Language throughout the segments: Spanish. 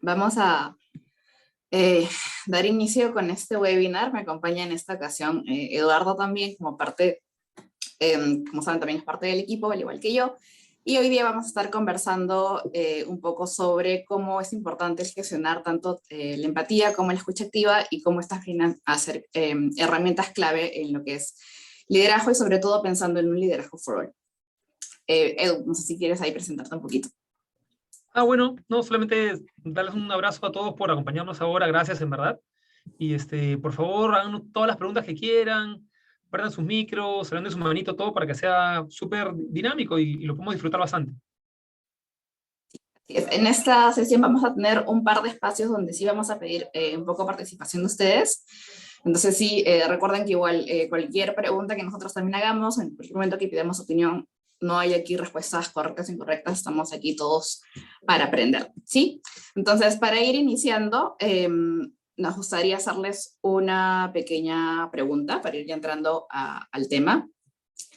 Vamos a eh, dar inicio con este webinar. Me acompaña en esta ocasión Eduardo también, como parte, como saben, también es parte del equipo, al igual que yo. Y hoy día vamos a estar conversando un poco sobre cómo es importante gestionar tanto la empatía como la escucha activa y cómo estas vienen a ser herramientas clave en lo que es liderazgo y sobre todo pensando en un liderazgo for all. Edu, no sé si quieres ahí presentarte un poquito. Bueno, no, solamente darles un abrazo a todos por acompañarnos ahora, gracias en verdad. Y por favor, hagan todas las preguntas que quieran, prendan sus micros, salgan de su manito, todo para que sea súper dinámico y lo podemos disfrutar bastante. En esta sesión vamos a tener un par de espacios donde sí vamos a pedir un poco participación de ustedes. Entonces sí, recuerden que igual cualquier pregunta que nosotros también hagamos, en cualquier momento que pidamos opinión, no hay aquí respuestas correctas o incorrectas, estamos aquí todos para aprender, ¿sí? Entonces, para ir iniciando, nos gustaría hacerles una pequeña pregunta para ir ya entrando al tema.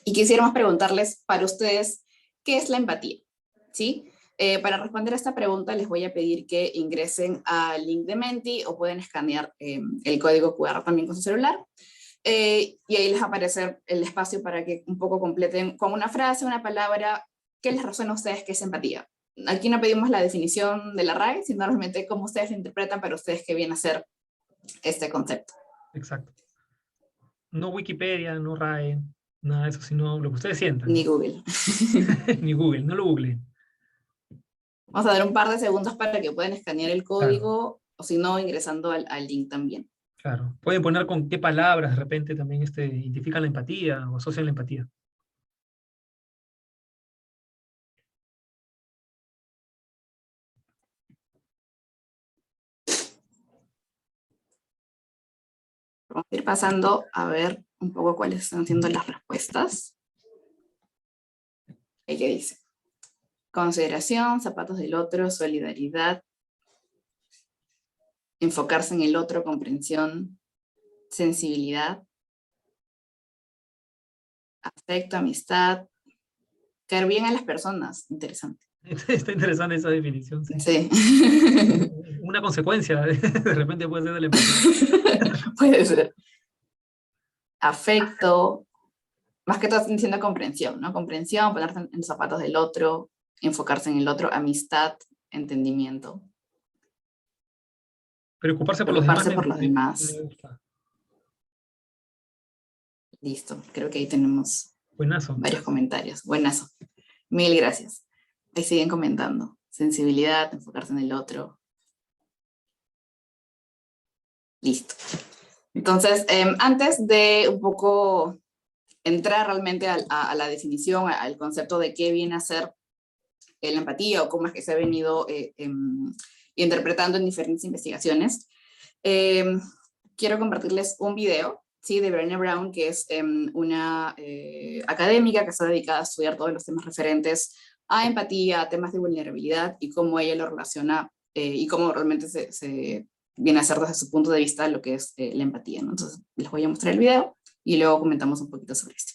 Y quisiéramos preguntarles para ustedes, ¿qué es la empatía? ¿Sí? Para responder a esta pregunta les voy a pedir que ingresen al link de Menti o pueden escanear el código QR también con su celular. Y ahí les va a aparecer el espacio para que un poco completen con una frase, una palabra, ¿qué les resuena a ustedes que es empatía? Aquí no pedimos la definición de la RAE, sino realmente cómo ustedes lo interpretan para ustedes qué viene a ser este concepto. Exacto. No Wikipedia, no RAE, nada de eso, sino lo que ustedes sientan. Ni Google. Ni Google, no lo googleen. Vamos a dar un par de segundos para que puedan escanear el código, Claro. o si no, ingresando al link también. Claro. Pueden poner con qué palabras de repente también identifican la empatía o asocian la empatía. Vamos a ir pasando a ver un poco cuáles están siendo las respuestas. ¿Qué dice? Consideración, zapatos del otro, solidaridad, enfocarse en el otro, comprensión, sensibilidad, afecto, amistad, caer bien a las personas. Interesante. Está interesante esa definición. Sí. Sí. Una consecuencia de repente puede ser de la empatía. Puede ser. Afecto, más que todo diciendo comprensión, ¿no? Comprensión, ponerse en los zapatos del otro, enfocarse en el otro, amistad, entendimiento. Preocuparse por los demás. Me gusta. Listo, creo que ahí tenemos Buenazo. Varios comentarios. Buenazo. Mil gracias. Ahí siguen comentando. Sensibilidad, enfocarse en el otro. Listo. Entonces, antes de un poco entrar realmente a la definición, al concepto de qué viene a ser la empatía o cómo es que se ha venido interpretando en diferentes investigaciones, quiero compartirles un video, ¿sí? De Brené Brown, que es una académica que está dedicada a estudiar todos los temas referentes a empatía, a temas de vulnerabilidad y cómo ella lo relaciona y cómo realmente se viene a ser desde su punto de vista lo que es la empatía, ¿no? Entonces les voy a mostrar el video y luego comentamos un poquito sobre esto.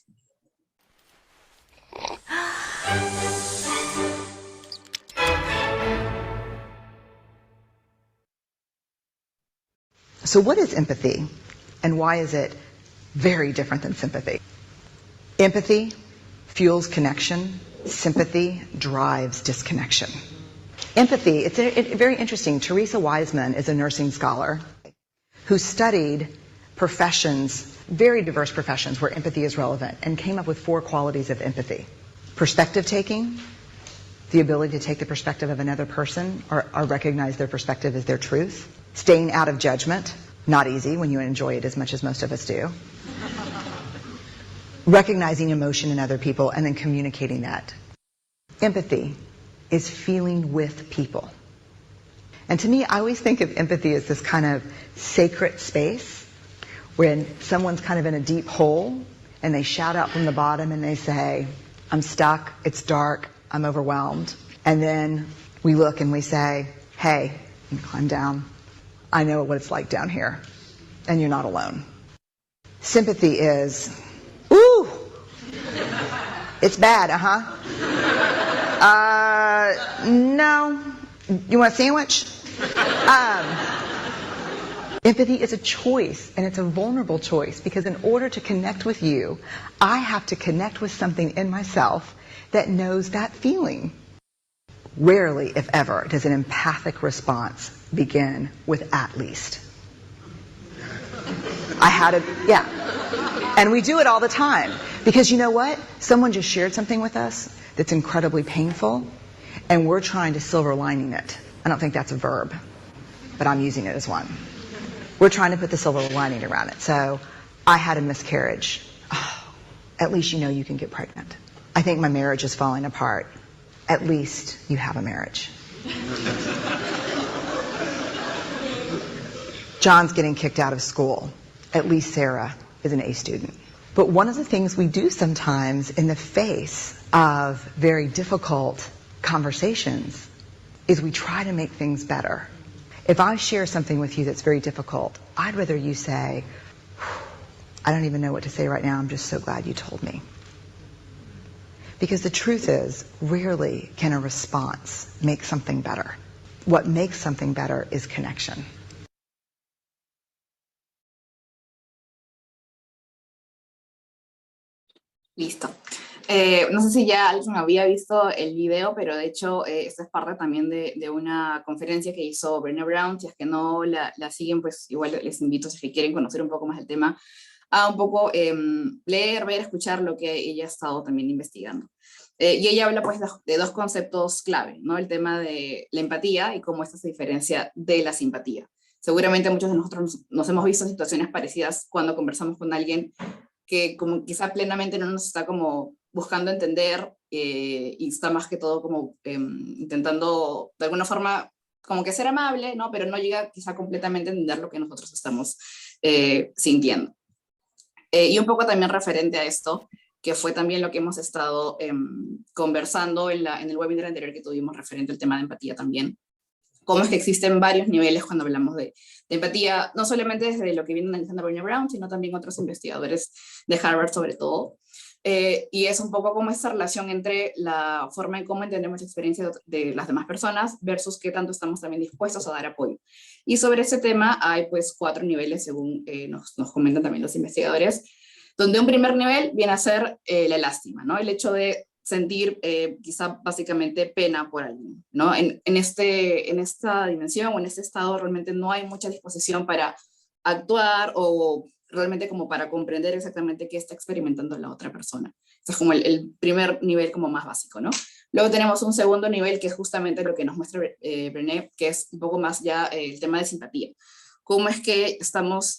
So what is empathy, and why is it very different than sympathy? Empathy fuels connection. Sympathy drives disconnection. Empathy, it's very interesting. Teresa Wiseman is a nursing scholar who studied professions, very diverse professions where empathy is relevant, and came up with 4 qualities of empathy. Perspective taking, the ability to take the perspective of another person or recognize their perspective as their truth. Staying out of judgment, not easy when you enjoy it as much as most of us do. Recognizing emotion in other people and then communicating that. Empathy is feeling with people. And to me, I always think of empathy as this kind of sacred space when someone's kind of in a deep hole and they shout out from the bottom and they say, I'm stuck, it's dark, I'm overwhelmed. And then we look and we say, hey, you climb down. I know what it's like down here, and you're not alone. Sympathy is, ooh, it's bad, no. You want a sandwich? Empathy is a choice, and it's a vulnerable choice, because in order to connect with you, I have to connect with something in myself that knows that feeling. Rarely, if ever, does an empathic response begin with "at least." Yeah. And we do it all the time. Because you know what? Someone just shared something with us that's incredibly painful, and we're trying to silver lining it. I don't think that's a verb, but I'm using it as one. We're trying to put the silver lining around it. So, I had a miscarriage. Oh, at least you know you can get pregnant. I think my marriage is falling apart. At least you have a marriage. John's getting kicked out of school. At least Sarah is an A student. But one of the things we do sometimes in the face of very difficult conversations is we try to make things better. If I share something with you that's very difficult, I'd rather you say, "I don't even know what to say right now, I'm just so glad you told me." Because the truth is, rarely can a response make something better. What makes something better is connection. Listo. No sé si ya alguien había visto el video, pero de hecho esta es parte también de una conferencia que hizo Brené Brown. Si es que no la siguen, pues igual les invito, si es que quieren conocer un poco más del tema, a un poco leer, ver, escuchar lo que ella ha estado también investigando. Y ella habla pues de dos conceptos clave, ¿no? El tema de la empatía y cómo esta se diferencia de la simpatía. Seguramente muchos de nosotros nos hemos visto en situaciones parecidas cuando conversamos con alguien que como quizá plenamente no nos está como buscando entender y está más que todo como intentando de alguna forma como que ser amable, ¿no? Pero no llega quizá completamente a entender lo que nosotros estamos sintiendo. Y un poco también referente a esto, que fue también lo que hemos estado conversando en el webinar anterior que tuvimos referente al tema de empatía también. Cómo es que existen varios niveles cuando hablamos de empatía, no solamente desde lo que viene analizando Brené Brown, sino también otros investigadores de Harvard sobre todo. Y es un poco como esta relación entre la forma en cómo entendemos la experiencia de las demás personas versus qué tanto estamos también dispuestos a dar apoyo. Y sobre ese tema hay pues 4 niveles según nos comentan también los investigadores, donde un primer nivel viene a ser la lástima, ¿no? El hecho de sentir quizá básicamente pena por alguien, ¿no? En esta dimensión o en este estado realmente no hay mucha disposición para actuar o realmente como para comprender exactamente qué está experimentando la otra persona. Ese es como el primer nivel como más básico, ¿no? Luego tenemos un segundo nivel que es justamente lo que nos muestra Brené, que es un poco más ya el tema de simpatía. Cómo es que estamos,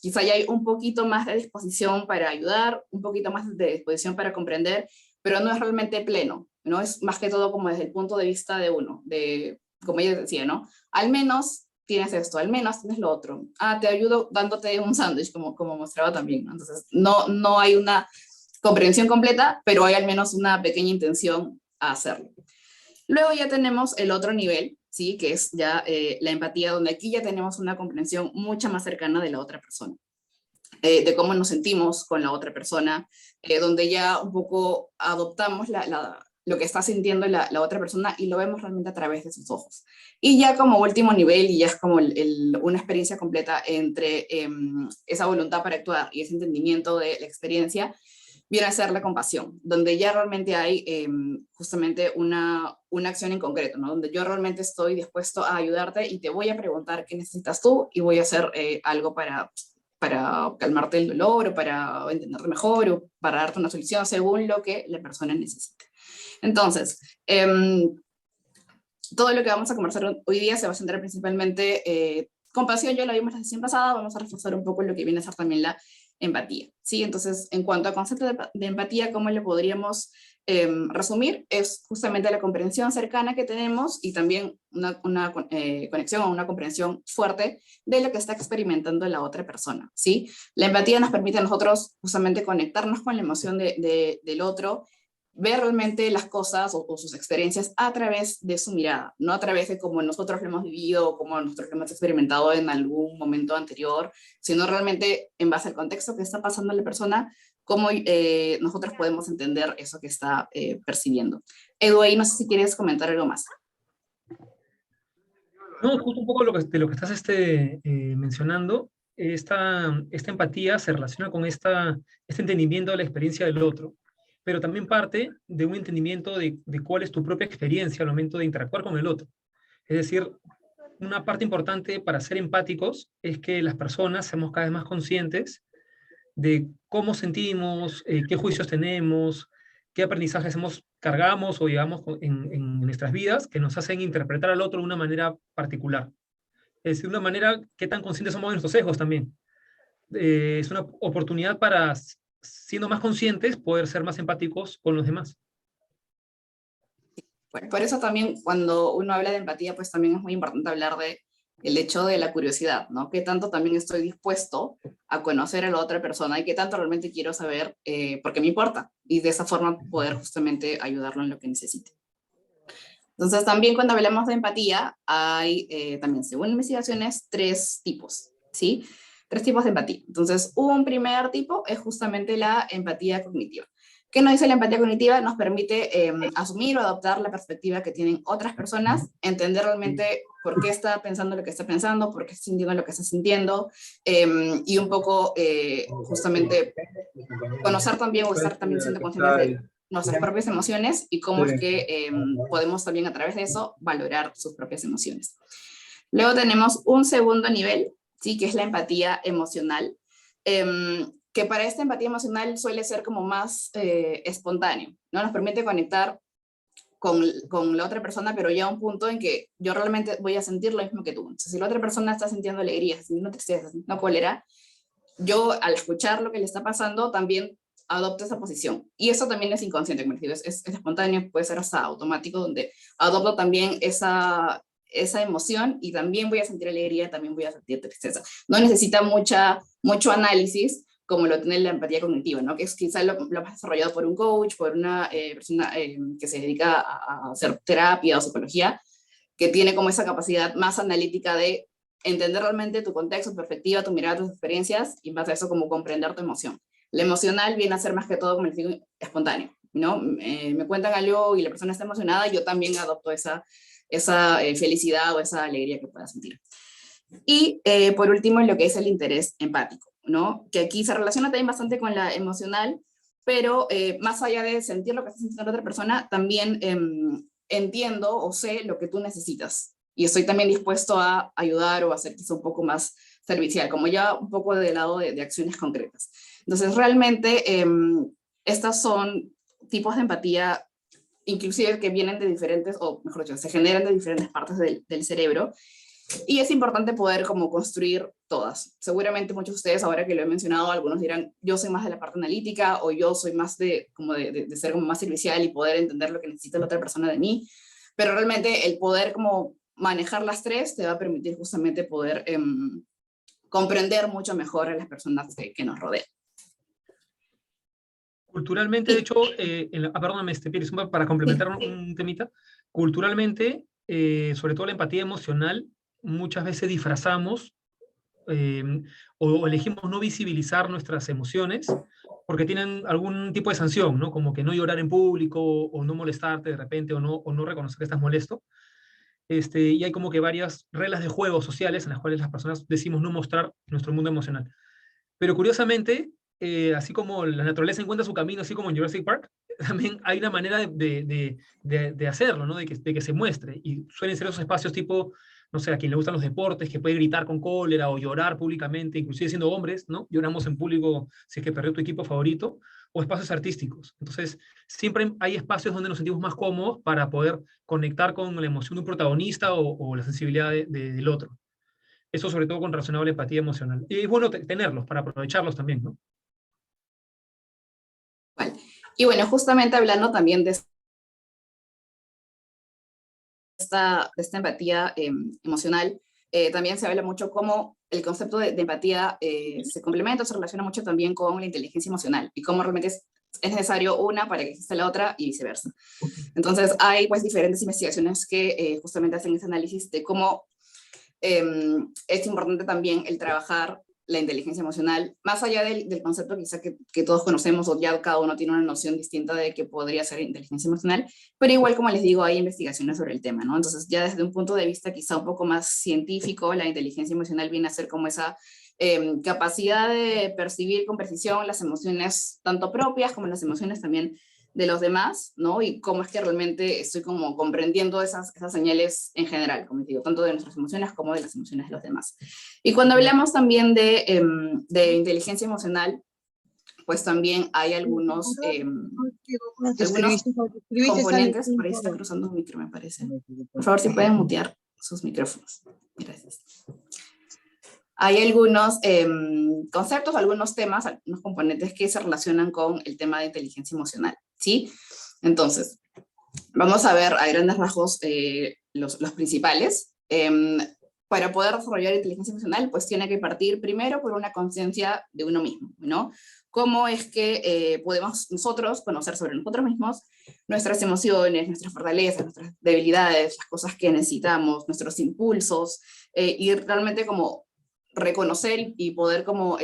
quizá ya hay un poquito más de disposición para ayudar, un poquito más de disposición para comprender, pero no es realmente pleno, ¿no? Es más que todo como desde el punto de vista de uno, de, como ella decía, ¿no? Al menos tienes esto, al menos tienes lo otro. Ah, te ayudo dándote un sándwich, como mostraba también, ¿no? Entonces, no hay una comprensión completa, pero hay al menos una pequeña intención a hacerlo. Luego ya tenemos el otro nivel, ¿sí? Que es ya la empatía, donde aquí ya tenemos una comprensión mucho más cercana de la otra persona. De cómo nos sentimos con la otra persona, donde ya un poco adoptamos lo que está sintiendo la otra persona y lo vemos realmente a través de sus ojos. Y ya como último nivel, y ya es como una experiencia completa entre esa voluntad para actuar y ese entendimiento de la experiencia, viene a ser la compasión, donde ya realmente hay justamente una acción en concreto, ¿no? Donde yo realmente estoy dispuesto a ayudarte y te voy a preguntar qué necesitas tú y voy a hacer algo para calmarte el dolor o para entenderte mejor o para darte una solución según lo que la persona necesite. Entonces, todo lo que vamos a conversar hoy día se va a centrar principalmente compasión, ya lo vimos la sesión pasada, vamos a reforzar un poco lo que viene a ser también la empatía, ¿sí? Entonces, en cuanto a concepto de empatía, ¿cómo lo podríamos resumir? Es justamente la comprensión cercana que tenemos y también una conexión o una comprensión fuerte de lo que está experimentando la otra persona, ¿sí? La empatía nos permite a nosotros justamente conectarnos con la emoción del otro, ver realmente las cosas o sus experiencias a través de su mirada, no a través de cómo nosotros lo hemos vivido o cómo nosotros lo hemos experimentado en algún momento anterior, sino realmente en base al contexto que está pasando la persona, cómo nosotros podemos entender eso que está percibiendo. Edu, ahí no sé si quieres comentar algo más. No, justo un poco de lo que estás mencionando, esta empatía se relaciona con este entendimiento de la experiencia del otro, pero también parte de un entendimiento de cuál es tu propia experiencia al momento de interactuar con el otro. Es decir, una parte importante para ser empáticos es que las personas seamos cada vez más conscientes de cómo sentimos, qué juicios tenemos, qué aprendizajes cargamos o llevamos en nuestras vidas que nos hacen interpretar al otro de una manera particular. Es decir, una manera qué tan conscientes somos de nuestros sesgos también. Es una oportunidad para, siendo más conscientes, poder ser más empáticos con los demás. Bueno, por eso también cuando uno habla de empatía, pues también es muy importante hablar de el hecho de la curiosidad, ¿no? Qué tanto también estoy dispuesto a conocer a la otra persona y qué tanto realmente quiero saber porque me importa. Y de esa forma poder justamente ayudarlo en lo que necesite. Entonces también cuando hablamos de empatía, hay también, según investigaciones, 3 tipos, ¿sí? 3 tipos de empatía. Entonces, un primer tipo es justamente la empatía cognitiva. ¿Qué nos dice la empatía cognitiva? Nos permite asumir o adoptar la perspectiva que tienen otras personas, entender realmente por qué está pensando lo que está pensando, por qué está sintiendo lo que está sintiendo, y un poco justamente conocer también o estar también siendo conscientes de nuestras propias emociones y cómo es que podemos también a través de eso valorar sus propias emociones. Luego tenemos un segundo nivel, ¿sí? Que es la empatía emocional, que para esta empatía emocional suele ser como más espontáneo, ¿no? Nos permite conectar con la otra persona, pero ya a un punto en que yo realmente voy a sentir lo mismo que tú. Entonces, si la otra persona está sintiendo alegría, está sintiendo tristeza, está sintiendo cólera, yo al escuchar lo que le está pasando también adopto esa posición. Y eso también es inconsciente, como les digo, es espontáneo, puede ser hasta automático, donde adopto también esa emoción y también voy a sentir alegría, también voy a sentir tristeza. No necesita mucho análisis como lo tiene la empatía cognitiva, ¿no? Que es quizás lo más desarrollado por un coach, por una persona que se dedica a hacer terapia o psicología, que tiene como esa capacidad más analítica de entender realmente tu contexto, tu perspectiva, tu mirada, tus experiencias, y en base a eso como comprender tu emoción. La emocional viene a ser más que todo, como les digo, espontáneo, ¿no? Me cuentan algo y la persona está emocionada, yo también adopto esa felicidad o esa alegría que pueda sentir. Y por último, lo que es el interés empático, ¿no? Que aquí se relaciona también bastante con la emocional, pero más allá de sentir lo que está sintiendo la otra persona, también entiendo o sé lo que tú necesitas. Y estoy también dispuesto a ayudar o a ser quizá un poco más servicial, como ya un poco del lado de acciones concretas. Entonces, realmente, estas son tipos de empatía, inclusive que vienen de diferentes, o mejor dicho, se generan de diferentes partes del cerebro, y es importante poder como construir todas. Seguramente muchos de ustedes, ahora que lo he mencionado, algunos dirán, yo soy más de la parte analítica, o yo soy más de ser como más servicial y poder entender lo que necesita la otra persona de mí, pero realmente el poder como manejar las 3 te va a permitir justamente poder comprender mucho mejor a las personas que nos rodean. Culturalmente, de hecho, perdóname, Pires, para complementar un temita, culturalmente, sobre todo la empatía emocional, muchas veces disfrazamos o elegimos no visibilizar nuestras emociones porque tienen algún tipo de sanción, ¿no? Como que no llorar en público o no molestarte de repente o no reconocer que estás molesto. Y hay como que varias reglas de juego sociales en las cuales las personas decimos no mostrar nuestro mundo emocional. Pero curiosamente, así como la naturaleza encuentra su camino, así como en Jurassic Park, también hay una manera de hacerlo, ¿no? De que se muestre. Y suelen ser esos espacios tipo, no sé, a quien le gustan los deportes, que puede gritar con cólera o llorar públicamente, inclusive siendo hombres, ¿no? Lloramos en público si es que perdió tu equipo favorito, o espacios artísticos. Entonces, siempre hay espacios donde nos sentimos más cómodos para poder conectar con la emoción de un protagonista o la sensibilidad del otro. Eso sobre todo con relacionado a la empatía emocional. Y es bueno tenerlos para aprovecharlos también, ¿no? Vale. Y bueno, justamente hablando también de esta empatía emocional, también se habla mucho cómo el concepto de empatía se complementa, se relaciona mucho también con la inteligencia emocional y cómo realmente es necesario una para que exista la otra y viceversa. Entonces hay pues diferentes investigaciones que justamente hacen ese análisis de cómo es importante también el trabajar la inteligencia emocional, más allá del concepto quizá que todos conocemos, o ya cada uno tiene una noción distinta de qué podría ser inteligencia emocional, pero igual, como les digo, hay investigaciones sobre el tema, ¿no? Entonces, ya desde un punto de vista quizá un poco más científico, la inteligencia emocional viene a ser como esa capacidad de percibir con precisión las emociones tanto propias como las emociones también de los demás, ¿no? Y cómo es que realmente estoy como comprendiendo esas señales en general, como digo, tanto de nuestras emociones como de las emociones de los demás. Y cuando hablamos también de inteligencia emocional, pues también hay algunos componentes, por ahí está cruzando un micro, me parece. Por favor, si pueden mutear sus micrófonos. Gracias. Hay algunos conceptos, algunos temas, algunos componentes que se relacionan con el tema de inteligencia emocional, ¿sí? Entonces, vamos a ver a grandes rasgos los principales. Para poder desarrollar inteligencia emocional, pues tiene que partir primero por una conciencia de uno mismo, ¿no? Cómo es que podemos nosotros conocer sobre nosotros mismos nuestras emociones, nuestras fortalezas, nuestras debilidades, las cosas que necesitamos, nuestros impulsos, y realmente como reconocer y poder como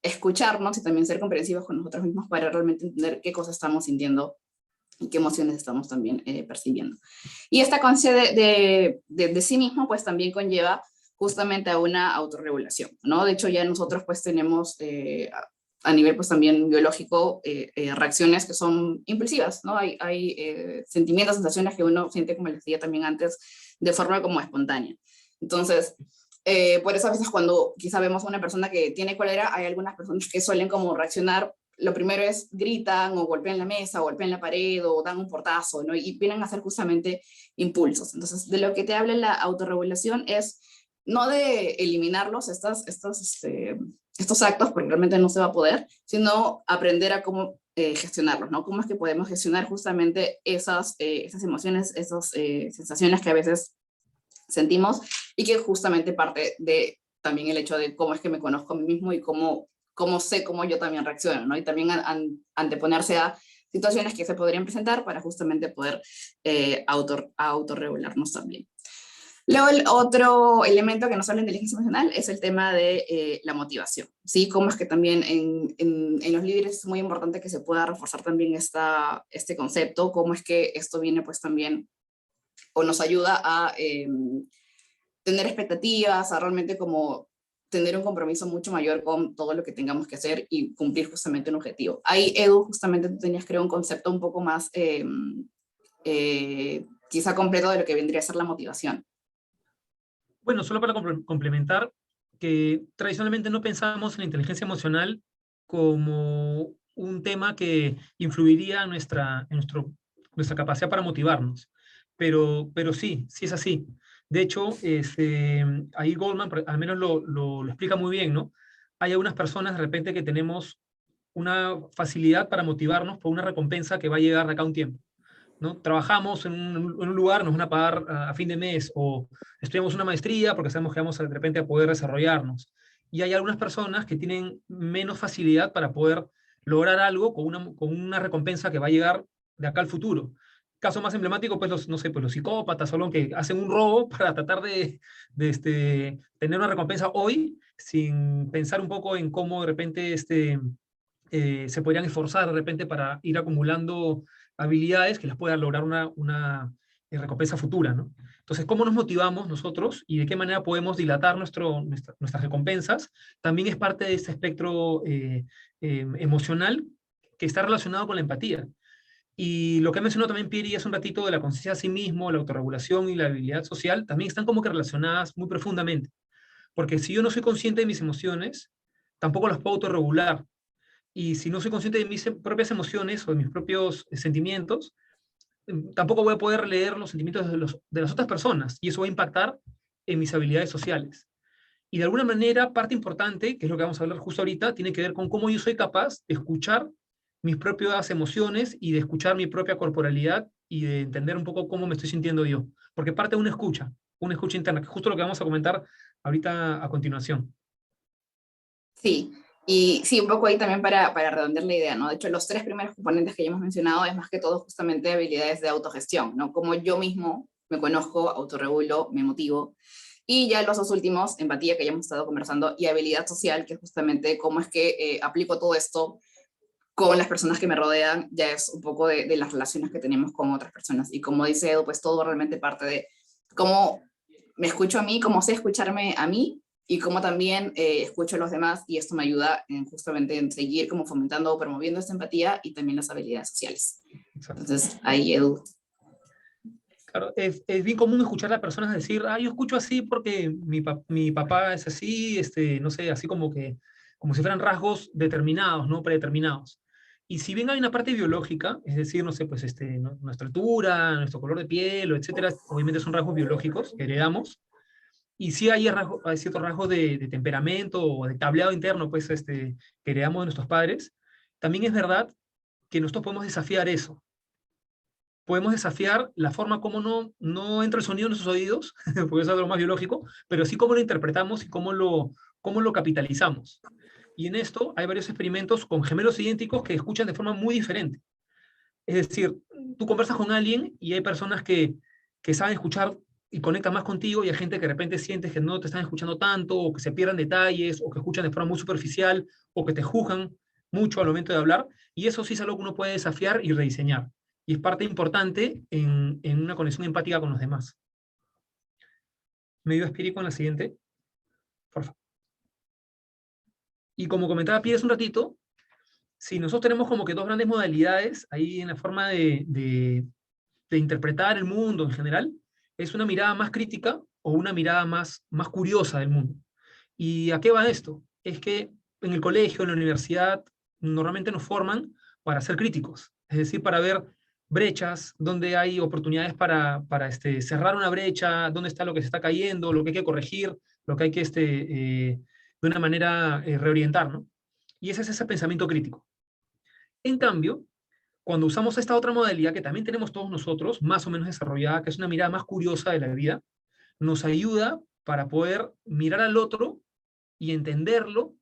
escucharnos y también ser comprensivos con nosotros mismos para realmente entender qué cosas estamos sintiendo y qué emociones estamos también percibiendo. Y esta conciencia de sí mismo pues también conlleva justamente a una autorregulación, ¿no? De hecho ya nosotros pues tenemos a nivel pues también biológico reacciones que son impulsivas, ¿no? Hay sentimientos, sensaciones que uno siente, como les decía también antes, de forma como espontánea. Entonces, por eso a veces cuando quizá vemos a una persona que tiene cólera, hay algunas personas que suelen como reaccionar. Lo primero es gritan o golpean la mesa o golpean la pared o dan un portazo, ¿no? Y vienen a ser justamente impulsos. Entonces, de lo que te habla la autorregulación es no de eliminarlos, estos actos, porque realmente no se va a poder, sino aprender a cómo gestionarlos, ¿no? Cómo es que podemos gestionar justamente esas emociones, esas sensaciones que a veces sentimos y que justamente parte de también el hecho de cómo es que me conozco a mí mismo y cómo sé cómo yo también reacciono, ¿no? Y también anteponerse a situaciones que se podrían presentar para justamente poder autorregularnos también. Luego, el otro elemento que nos habla de inteligencia emocional es el tema de la motivación, ¿sí? Cómo es que también en los líderes es muy importante que se pueda reforzar también este concepto, cómo es que esto viene pues también o nos ayuda a tener expectativas, a realmente como tener un compromiso mucho mayor con todo lo que tengamos que hacer y cumplir justamente un objetivo. Ahí, Edu, justamente tú tenías, creo, un concepto un poco más quizá completo de lo que vendría a ser la motivación. Bueno, solo para complementar, que tradicionalmente no pensamos en la inteligencia emocional como un tema que influiría en nuestra capacidad para motivarnos. Pero sí, sí es así. De hecho, ahí Goldman al menos lo explica muy bien, ¿no? Hay algunas personas de repente que tenemos una facilidad para motivarnos por una recompensa que va a llegar de acá a un tiempo, ¿no? Trabajamos en un lugar, nos van a pagar a fin de mes, o estudiamos una maestría porque sabemos que vamos de repente a poder desarrollarnos. Y hay algunas personas que tienen menos facilidad para poder lograr algo con una recompensa que va a llegar de acá al futuro. Caso más emblemático, pues no sé, pues los psicópatas o los que hacen un robo para tratar de tener una recompensa hoy, sin pensar un poco en cómo de repente se podrían esforzar de repente para ir acumulando habilidades que les puedan lograr una recompensa futura, ¿no? Entonces, ¿cómo nos motivamos nosotros y de qué manera podemos dilatar nuestras recompensas? También es parte de este espectro emocional que está relacionado con la empatía. Y lo que mencionó también Pieri hace un ratito de la conciencia a sí mismo, la autorregulación y la habilidad social, también están como que relacionadas muy profundamente. Porque si yo no soy consciente de mis emociones, tampoco las puedo autorregular. Y si no soy consciente de mis propias emociones o de mis propios sentimientos, tampoco voy a poder leer los sentimientos de las otras personas y eso va a impactar en mis habilidades sociales. Y de alguna manera, parte importante, que es lo que vamos a hablar justo ahorita, tiene que ver con cómo yo soy capaz de escuchar mis propias emociones y de escuchar mi propia corporalidad y de entender un poco cómo me estoy sintiendo yo. Porque parte de una escucha interna, que es justo lo que vamos a comentar ahorita a continuación. Sí, y sí, un poco ahí también para redondear la idea, ¿no? De hecho, los tres primeros componentes que ya hemos mencionado es más que todo justamente habilidades de autogestión, ¿no? Como yo mismo me conozco, autorregulo, me motivo. Y ya los dos últimos, empatía, que ya hemos estado conversando, y habilidad social, que es justamente cómo es que aplico todo esto con las personas que me rodean, ya es un poco de las relaciones que tenemos con otras personas. Y como dice Edu, pues todo realmente parte de cómo me escucho a mí, cómo sé escucharme a mí, y cómo también escucho a los demás, y esto me ayuda justamente en seguir como fomentando o promoviendo esta empatía y también las habilidades sociales. Exacto. Entonces, ahí Edu. Claro, es bien común escuchar a personas decir, yo escucho así porque mi papá es así, no sé, así como que, como si fueran rasgos determinados, ¿no? Predeterminados. Y si bien hay una parte biológica, es decir, no sé, pues nuestra altura, nuestro color de piel, etcétera, obviamente son rasgos biológicos que heredamos, y sí hay ciertos rasgos de temperamento o de cableado interno, pues, que heredamos de nuestros padres, también es verdad que nosotros podemos desafiar eso. Podemos desafiar la forma como no entra el sonido en nuestros oídos, porque es algo más biológico, pero sí cómo lo interpretamos y cómo lo capitalizamos. Y en esto hay varios experimentos con gemelos idénticos que escuchan de forma muy diferente. Es decir, tú conversas con alguien y hay personas que saben escuchar y conectan más contigo, y hay gente que de repente sientes que no te están escuchando tanto, o que se pierden detalles, o que escuchan de forma muy superficial, o que te juzgan mucho al momento de hablar, y eso sí es algo que uno puede desafiar y rediseñar. Y es parte importante en una conexión empática con los demás. ¿Me ayuda Spiri con la siguiente? Por favor. Y como comentaba Pi hace un ratito, si nosotros tenemos como que dos grandes modalidades ahí en la forma de interpretar el mundo en general, es una mirada más crítica o una mirada más curiosa del mundo. ¿Y a qué va esto? Es que en el colegio, en la universidad, normalmente nos forman para ser críticos, es decir, para ver brechas, donde hay oportunidades para cerrar una brecha, dónde está lo que se está cayendo, lo que hay que corregir, lo que hay que de una manera reorientar, ¿no? Y ese es ese pensamiento crítico. En cambio, cuando usamos esta otra modalidad que también tenemos todos nosotros, más o menos desarrollada, que es una mirada más curiosa de la vida, nos ayuda para poder mirar al otro y entenderlo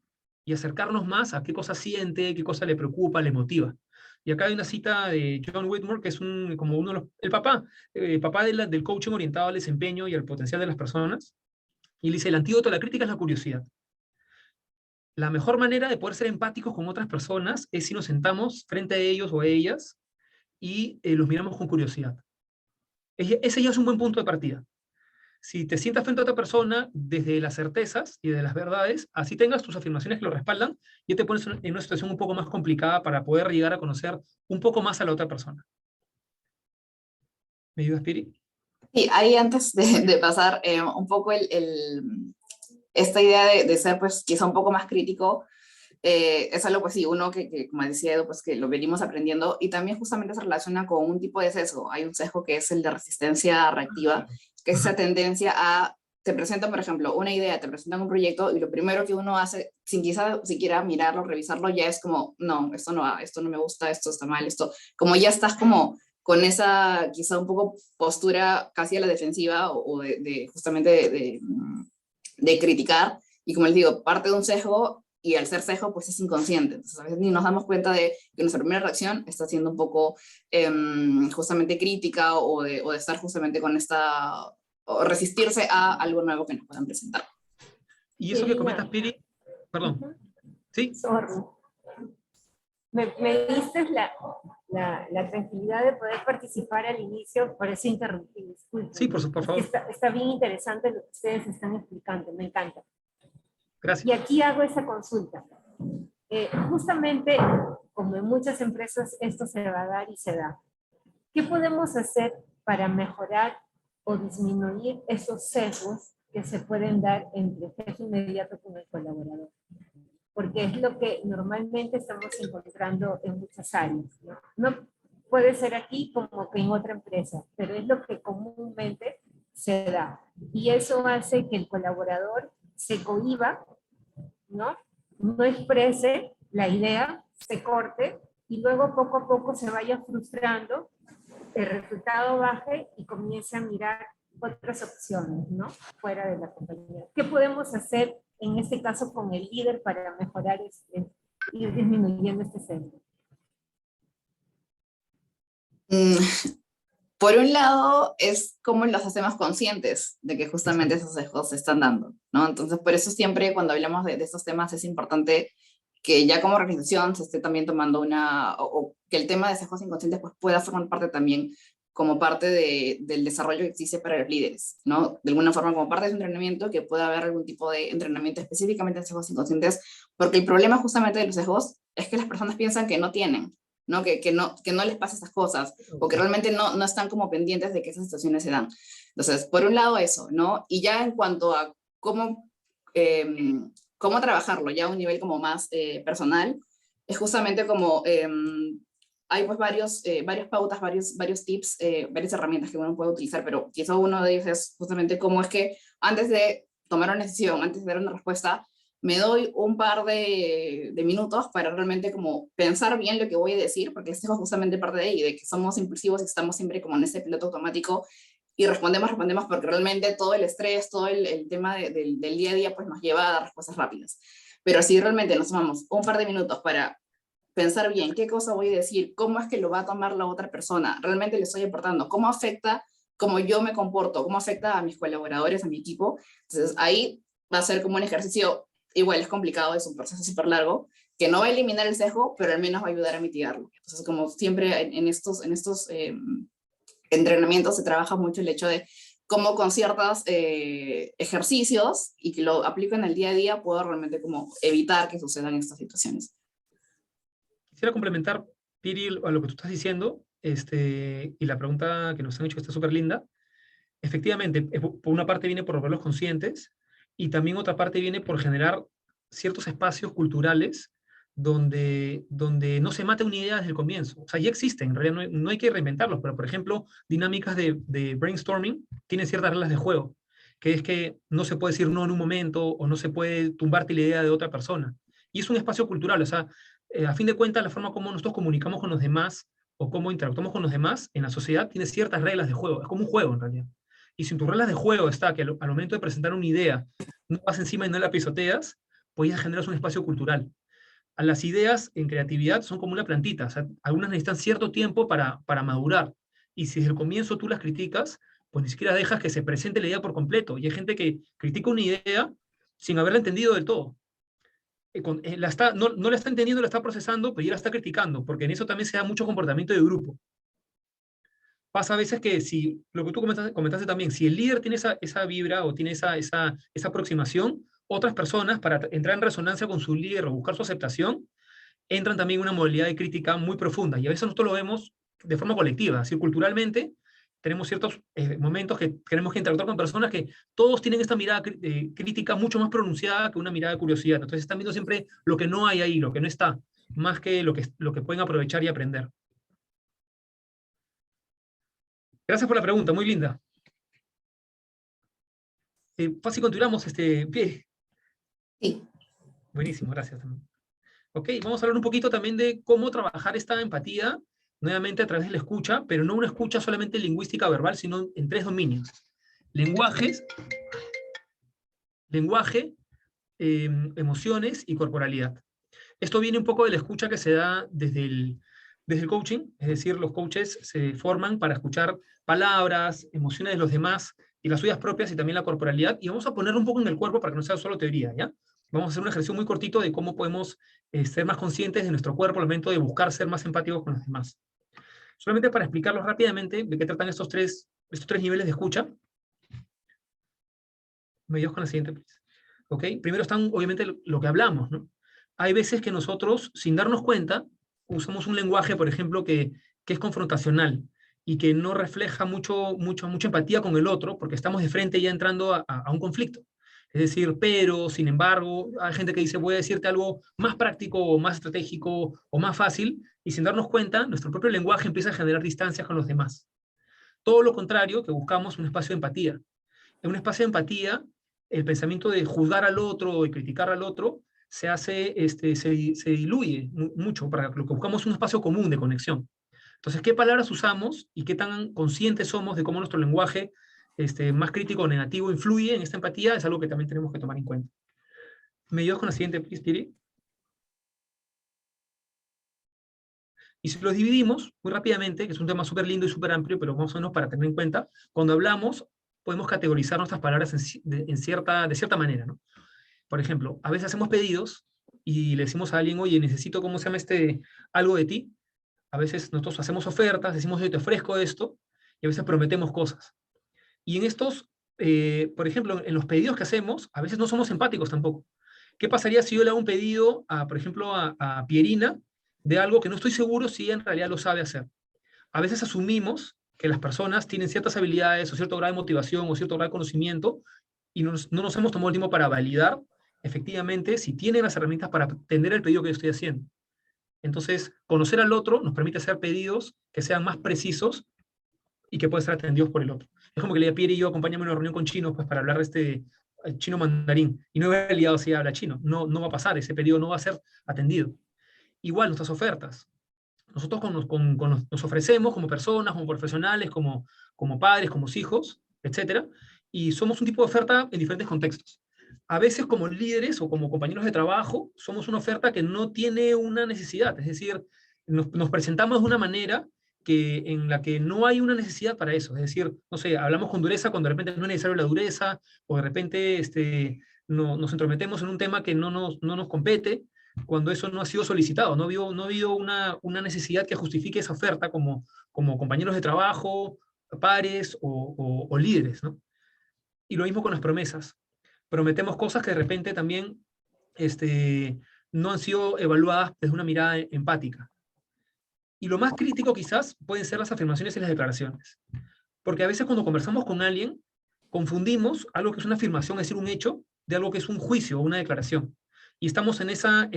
y acercarnos más a qué cosa siente, qué cosa le preocupa, le motiva. Y acá hay una cita de John Whitmore, que es como uno de el papá del coaching orientado al desempeño y al potencial de las personas. Y él dice, el antídoto a la crítica es la curiosidad. La mejor manera de poder ser empáticos con otras personas es si nos sentamos frente a ellos o a ellas y los miramos con curiosidad. Ese ya es un buen punto de partida. Si te sientas frente a otra persona desde las certezas y de las verdades, así tengas tus afirmaciones que lo respaldan, ya te pones en una situación un poco más complicada para poder llegar a conocer un poco más a la otra persona. ¿Me ayudas, Piri? Sí, ahí antes de pasar un poco esta idea de ser pues quizá un poco más crítico, es algo pues sí, uno que como decía Edu, pues que lo venimos aprendiendo, y también justamente se relaciona con un tipo de sesgo. Hay un sesgo que es el de resistencia reactiva, que es esa tendencia a, te presentan por ejemplo una idea, te presentan un proyecto y lo primero que uno hace, sin quizá siquiera mirarlo, revisarlo, ya es como, no, esto no va, esto no me gusta, esto está mal, esto, como ya estás como con esa quizá un poco postura casi a la defensiva o justamente de criticar, y como les digo, parte de un sesgo, y al ser sesgo pues es inconsciente, entonces a veces ni nos damos cuenta de que nuestra primera reacción está siendo un poco justamente crítica o de estar justamente con esta, o resistirse a algo nuevo que nos puedan presentar. Y eso que comentas, Piri, perdón, ¿sí? Sorry. Me diste la tranquilidad de poder participar al inicio, por eso interrumpí, disculpen. Sí, por favor. Está bien interesante lo que ustedes están explicando, me encanta. Gracias. Y aquí hago esa consulta. Justamente, como en muchas empresas, esto se va a dar y se da. ¿Qué podemos hacer para mejorar o disminuir esos sesgos que se pueden dar entre el jefe inmediato con el colaborador? Porque es lo que normalmente estamos encontrando en muchas áreas, ¿no? No puede ser aquí como que en otra empresa, pero es lo que comúnmente se da. Y eso hace que el colaborador se cohíba, ¿no? No exprese la idea, se corte, y luego poco a poco se vaya frustrando, el resultado baje y comience a mirar otras opciones, ¿no? Fuera de la compañía. ¿Qué podemos hacer en este caso con el líder para mejorar ir disminuyendo este sesgo? Por un lado, es cómo los hacemos conscientes de que justamente esos sesgos se están dando, ¿no? Entonces, por eso siempre cuando hablamos de estos temas es importante que ya como organización se esté también tomando o que el tema de sesgos inconscientes pues pueda formar parte también como parte del desarrollo que existe para los líderes, ¿no? De alguna forma como parte de su entrenamiento, que pueda haber algún tipo de entrenamiento específicamente en sesgos inconscientes, porque el problema justamente de los sesgos es que las personas piensan que no tienen, ¿no? Que no les pasa estas cosas, o que realmente no están como pendientes de que esas situaciones se dan. Entonces, por un lado eso, ¿no? Y ya en cuanto a cómo trabajarlo, ya a un nivel como más personal, es justamente como hay pues varias pautas, varios tips, varias herramientas que uno puede utilizar, pero quizá uno de ellos es justamente cómo es que antes de tomar una decisión, antes de dar una respuesta, me doy un par de minutos para realmente como pensar bien lo que voy a decir, porque esto es justamente parte de ahí, de que somos impulsivos y estamos siempre como en ese piloto automático y respondemos porque realmente todo el estrés, todo el tema del día a día pues nos lleva a dar respuestas rápidas. Pero si realmente nos tomamos un par de minutos para pensar bien qué cosa voy a decir, cómo es que lo va a tomar la otra persona, realmente le estoy aportando, cómo afecta cómo yo me comporto, cómo afecta a mis colaboradores, a mi equipo. Entonces ahí va a ser como un ejercicio, igual es complicado, es un proceso súper largo, que no va a eliminar el sesgo, pero al menos va a ayudar a mitigarlo. Entonces como siempre en estos entrenamientos se trabaja mucho el hecho de cómo con ciertos ejercicios y que lo aplico en el día a día puedo realmente como evitar que sucedan estas situaciones. Quisiera complementar, Piri, a lo que tú estás diciendo, y la pregunta que nos han hecho que está súper linda. Efectivamente, por una parte viene por volverlos conscientes, y también otra parte viene por generar ciertos espacios culturales donde no se mate una idea desde el comienzo. O sea, ya existen, en realidad no hay que reinventarlos, pero por ejemplo, dinámicas de brainstorming tienen ciertas reglas de juego, que es que no se puede decir no en un momento, o no se puede tumbarte la idea de otra persona. Y es un espacio cultural, o sea, a fin de cuentas, la forma como nosotros comunicamos con los demás o cómo interactuamos con los demás en la sociedad tiene ciertas reglas de juego. Es como un juego en realidad. Y si en tus reglas de juego está que al momento de presentar una idea no vas encima y no la pisoteas, pues ya generas un espacio cultural. A las ideas en creatividad son como una plantita, o sea, algunas necesitan cierto tiempo para madurar. Y si desde el comienzo tú las criticas, pues ni siquiera dejas que se presente la idea por completo. Y hay gente que critica una idea sin haberla entendido del todo. No la está entendiendo, la está procesando, pero ya la está criticando, porque en eso también se da mucho comportamiento de grupo. Pasa a veces que si, lo que tú comentaste también, si el líder tiene esa vibra o tiene esa aproximación, otras personas, para entrar en resonancia con su líder o buscar su aceptación, entran también en una modalidad de crítica muy profunda. Y a veces nosotros lo vemos de forma colectiva, así culturalmente. Tenemos ciertos momentos que tenemos que interactuar con personas que todos tienen esta mirada crítica mucho más pronunciada que una mirada de curiosidad. Entonces están viendo siempre lo que no hay ahí, lo que no está, más que lo que pueden aprovechar y aprender. Gracias por la pregunta, muy linda. Fácil, continuamos, Pie. Sí. Buenísimo, gracias también. Ok, vamos a hablar un poquito también de cómo trabajar esta empatía, nuevamente a través de la escucha, pero no una escucha solamente lingüística verbal, sino en 3 dominios. Lenguaje, emociones y corporalidad. Esto viene un poco de la escucha que se da desde el coaching, es decir, los coaches se forman para escuchar palabras, emociones de los demás y las suyas propias, y también la corporalidad, y vamos a ponerlo un poco en el cuerpo para que no sea solo teoría, ¿ya? Vamos a hacer un ejercicio muy cortito de cómo podemos ser más conscientes de nuestro cuerpo al momento de buscar ser más empáticos con los demás. Solamente para explicarlos rápidamente de qué tratan estos tres niveles de escucha. Me ayudas con la siguiente, please. ¿Ok? Primero están, obviamente, lo que hablamos, ¿no? Hay veces que nosotros, sin darnos cuenta, usamos un lenguaje, por ejemplo, que es confrontacional y que no refleja mucha empatía con el otro, porque estamos de frente ya entrando a un conflicto. Es decir, pero, sin embargo, hay gente que dice, voy a decirte algo más práctico o más estratégico o más fácil, y sin darnos cuenta, nuestro propio lenguaje empieza a generar distancias con los demás. Todo lo contrario, que buscamos un espacio de empatía. En un espacio de empatía, el pensamiento de juzgar al otro y criticar al otro se diluye mucho, para lo que buscamos un espacio común de conexión. Entonces, ¿qué palabras usamos y qué tan conscientes somos de cómo nuestro lenguaje más crítico o negativo influye en esta empatía? Es algo que también tenemos que tomar en cuenta. ¿Me ayudas con la siguiente, please, Piri? Y si los dividimos muy rápidamente, que es un tema súper lindo y súper amplio, pero más o menos para tener en cuenta, cuando hablamos podemos categorizar nuestras palabras de cierta manera, ¿no? Por ejemplo, a veces hacemos pedidos y le decimos a alguien, oye, necesito, ¿cómo se llama algo de ti? A veces nosotros hacemos ofertas, decimos, yo te ofrezco esto, y a veces prometemos cosas. Y en estos, por ejemplo, en los pedidos que hacemos, a veces no somos empáticos tampoco. ¿Qué pasaría si yo le hago un pedido, por ejemplo, a Pierina, de algo que no estoy seguro si ella en realidad lo sabe hacer? A veces asumimos que las personas tienen ciertas habilidades o cierto grado de motivación o cierto grado de conocimiento y no nos hemos tomado el tiempo para validar efectivamente si tienen las herramientas para atender el pedido que yo estoy haciendo. Entonces, conocer al otro nos permite hacer pedidos que sean más precisos y que puedan ser atendidos por el otro. Es como que le diga a Pierre y yo, acompáñame a una reunión con chinos pues, para hablar de chino mandarín, y no he liado si habla chino. No, no va a pasar, ese pedido no va a ser atendido. Igual nuestras ofertas. Nosotros nos ofrecemos como personas, como profesionales, como padres, como hijos, etcétera, y somos un tipo de oferta en diferentes contextos. A veces como líderes o como compañeros de trabajo, somos una oferta que no tiene una necesidad, es decir, nos presentamos de una manera en la que no hay una necesidad para eso, es decir, no sé, hablamos con dureza cuando de repente no es necesario la dureza, o de repente nos entrometemos en un tema que no nos compete, cuando eso no ha sido solicitado, no ha habido una necesidad que justifique esa oferta como compañeros de trabajo, pares o líderes, ¿no? Y lo mismo con las promesas. Prometemos cosas que de repente también no han sido evaluadas desde una mirada empática. Y lo más crítico quizás pueden ser las afirmaciones y las declaraciones. Porque a veces cuando conversamos con alguien, confundimos algo que es una afirmación, es decir, un hecho, de algo que es un juicio o una declaración. Y estamos en esa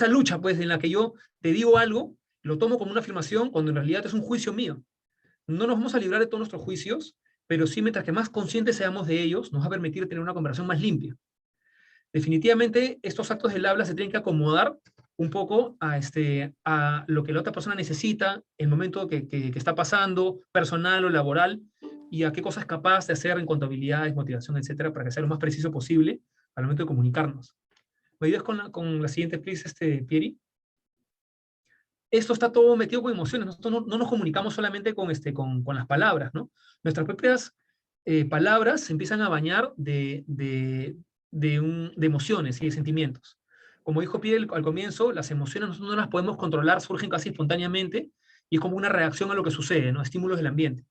lucha, pues, en la que yo te digo algo, lo tomo como una afirmación, cuando en realidad es un juicio mío. No nos vamos a librar de todos nuestros juicios, pero sí, mientras que más conscientes seamos de ellos, nos va a permitir tener una conversación más limpia. Definitivamente, estos actos del habla se tienen que acomodar un poco a lo que la otra persona necesita, el momento que está pasando, personal o laboral, y a qué cosas es capaz de hacer en cuanto a habilidades, motivación, etcétera, para que sea lo más preciso posible al momento de comunicarnos. ¿Me ayudas con la siguiente, please, Pieri? Esto está todo metido con emociones. Nosotros no nos comunicamos solamente con las palabras, ¿no? Nuestras propias palabras se empiezan a bañar de emociones y de sentimientos. Como dijo Pierre al comienzo, las emociones nosotros no las podemos controlar, surgen casi espontáneamente y es como una reacción a lo que sucede, ¿no? Estímulos del ambiente.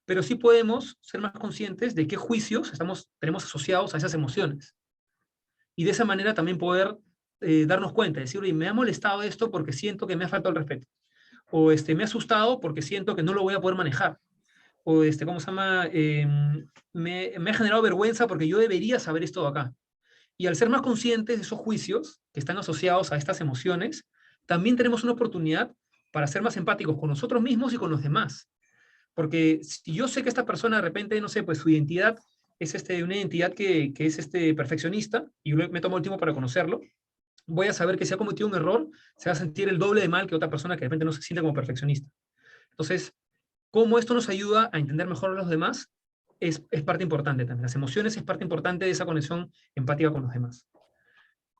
Pero sí podemos ser más conscientes de qué juicios tenemos asociados a esas emociones. Y de esa manera también poder darnos cuenta, decir, oye, me ha molestado esto porque siento que me ha faltado el respeto. O me ha asustado porque siento que no lo voy a poder manejar. O ¿cómo se llama? Me ha generado vergüenza porque yo debería saber esto de acá. Y al ser más conscientes de esos juicios que están asociados a estas emociones, también tenemos una oportunidad para ser más empáticos con nosotros mismos y con los demás. Porque si yo sé que esta persona de repente, no sé, pues su identidad es una identidad que es perfeccionista, y yo me tomo el tiempo para conocerlo, voy a saber que si ha cometido un error, se va a sentir el doble de mal que otra persona que de repente no se siente como perfeccionista. Entonces, cómo esto nos ayuda a entender mejor a los demás es parte importante también. Las emociones es parte importante de esa conexión empática con los demás.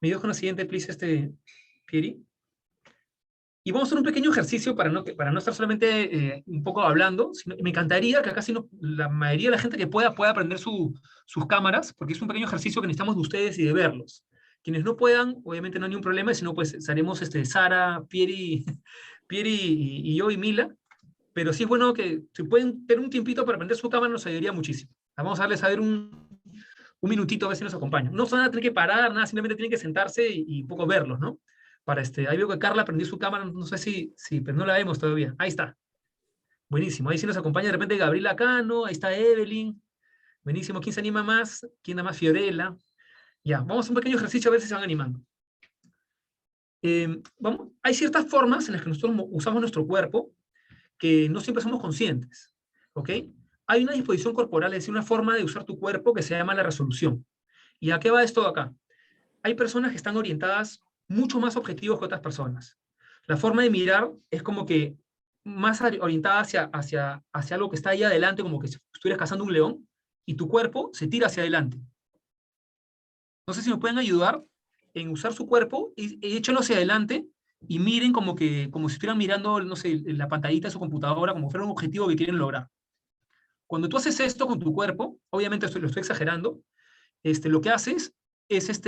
¿Me ayudas con la siguiente, please, Pieri? Y vamos a hacer un pequeño ejercicio para no estar solamente un poco hablando, sino me encantaría que acá la mayoría de la gente que pueda prender sus cámaras, porque es un pequeño ejercicio que necesitamos de ustedes y de verlos. Quienes no puedan, obviamente no hay ningún problema, sino pues haremos Sara, Pieri y yo y Mila, pero sí es bueno que si pueden tener un tiempito para prender su cámara nos ayudaría muchísimo. Vamos a darles a ver un minutito a ver si nos acompañan. No se van a tener que parar, nada, simplemente tienen que sentarse y un poco verlos, ¿no? Ahí veo que Carla prendió su cámara, no sé pero no la vemos todavía. Ahí está. Buenísimo. Ahí sí nos acompaña de repente Gabriela Cano, ahí está Evelyn. Buenísimo. ¿Quién se anima más? ¿Quién da más? Fiorella. Ya, vamos a hacer un pequeño ejercicio a ver si se van animando. Hay ciertas formas en las que nosotros usamos nuestro cuerpo que no siempre somos conscientes. ¿Ok? Hay una disposición corporal, es decir, una forma de usar tu cuerpo que se llama la resolución. ¿Y a qué va esto de acá? Hay personas que están orientadas mucho más objetivos que otras personas. La forma de mirar es como que más orientada hacia algo que está ahí adelante, como que si estuvieras cazando un león, y tu cuerpo se tira hacia adelante. No sé si me pueden ayudar en usar su cuerpo y échalo hacia adelante y miren como si estuvieran mirando, no sé, la pantallita de su computadora, como fuera un objetivo que quieren lograr. Cuando tú haces esto con tu cuerpo, obviamente lo estoy exagerando, lo que haces es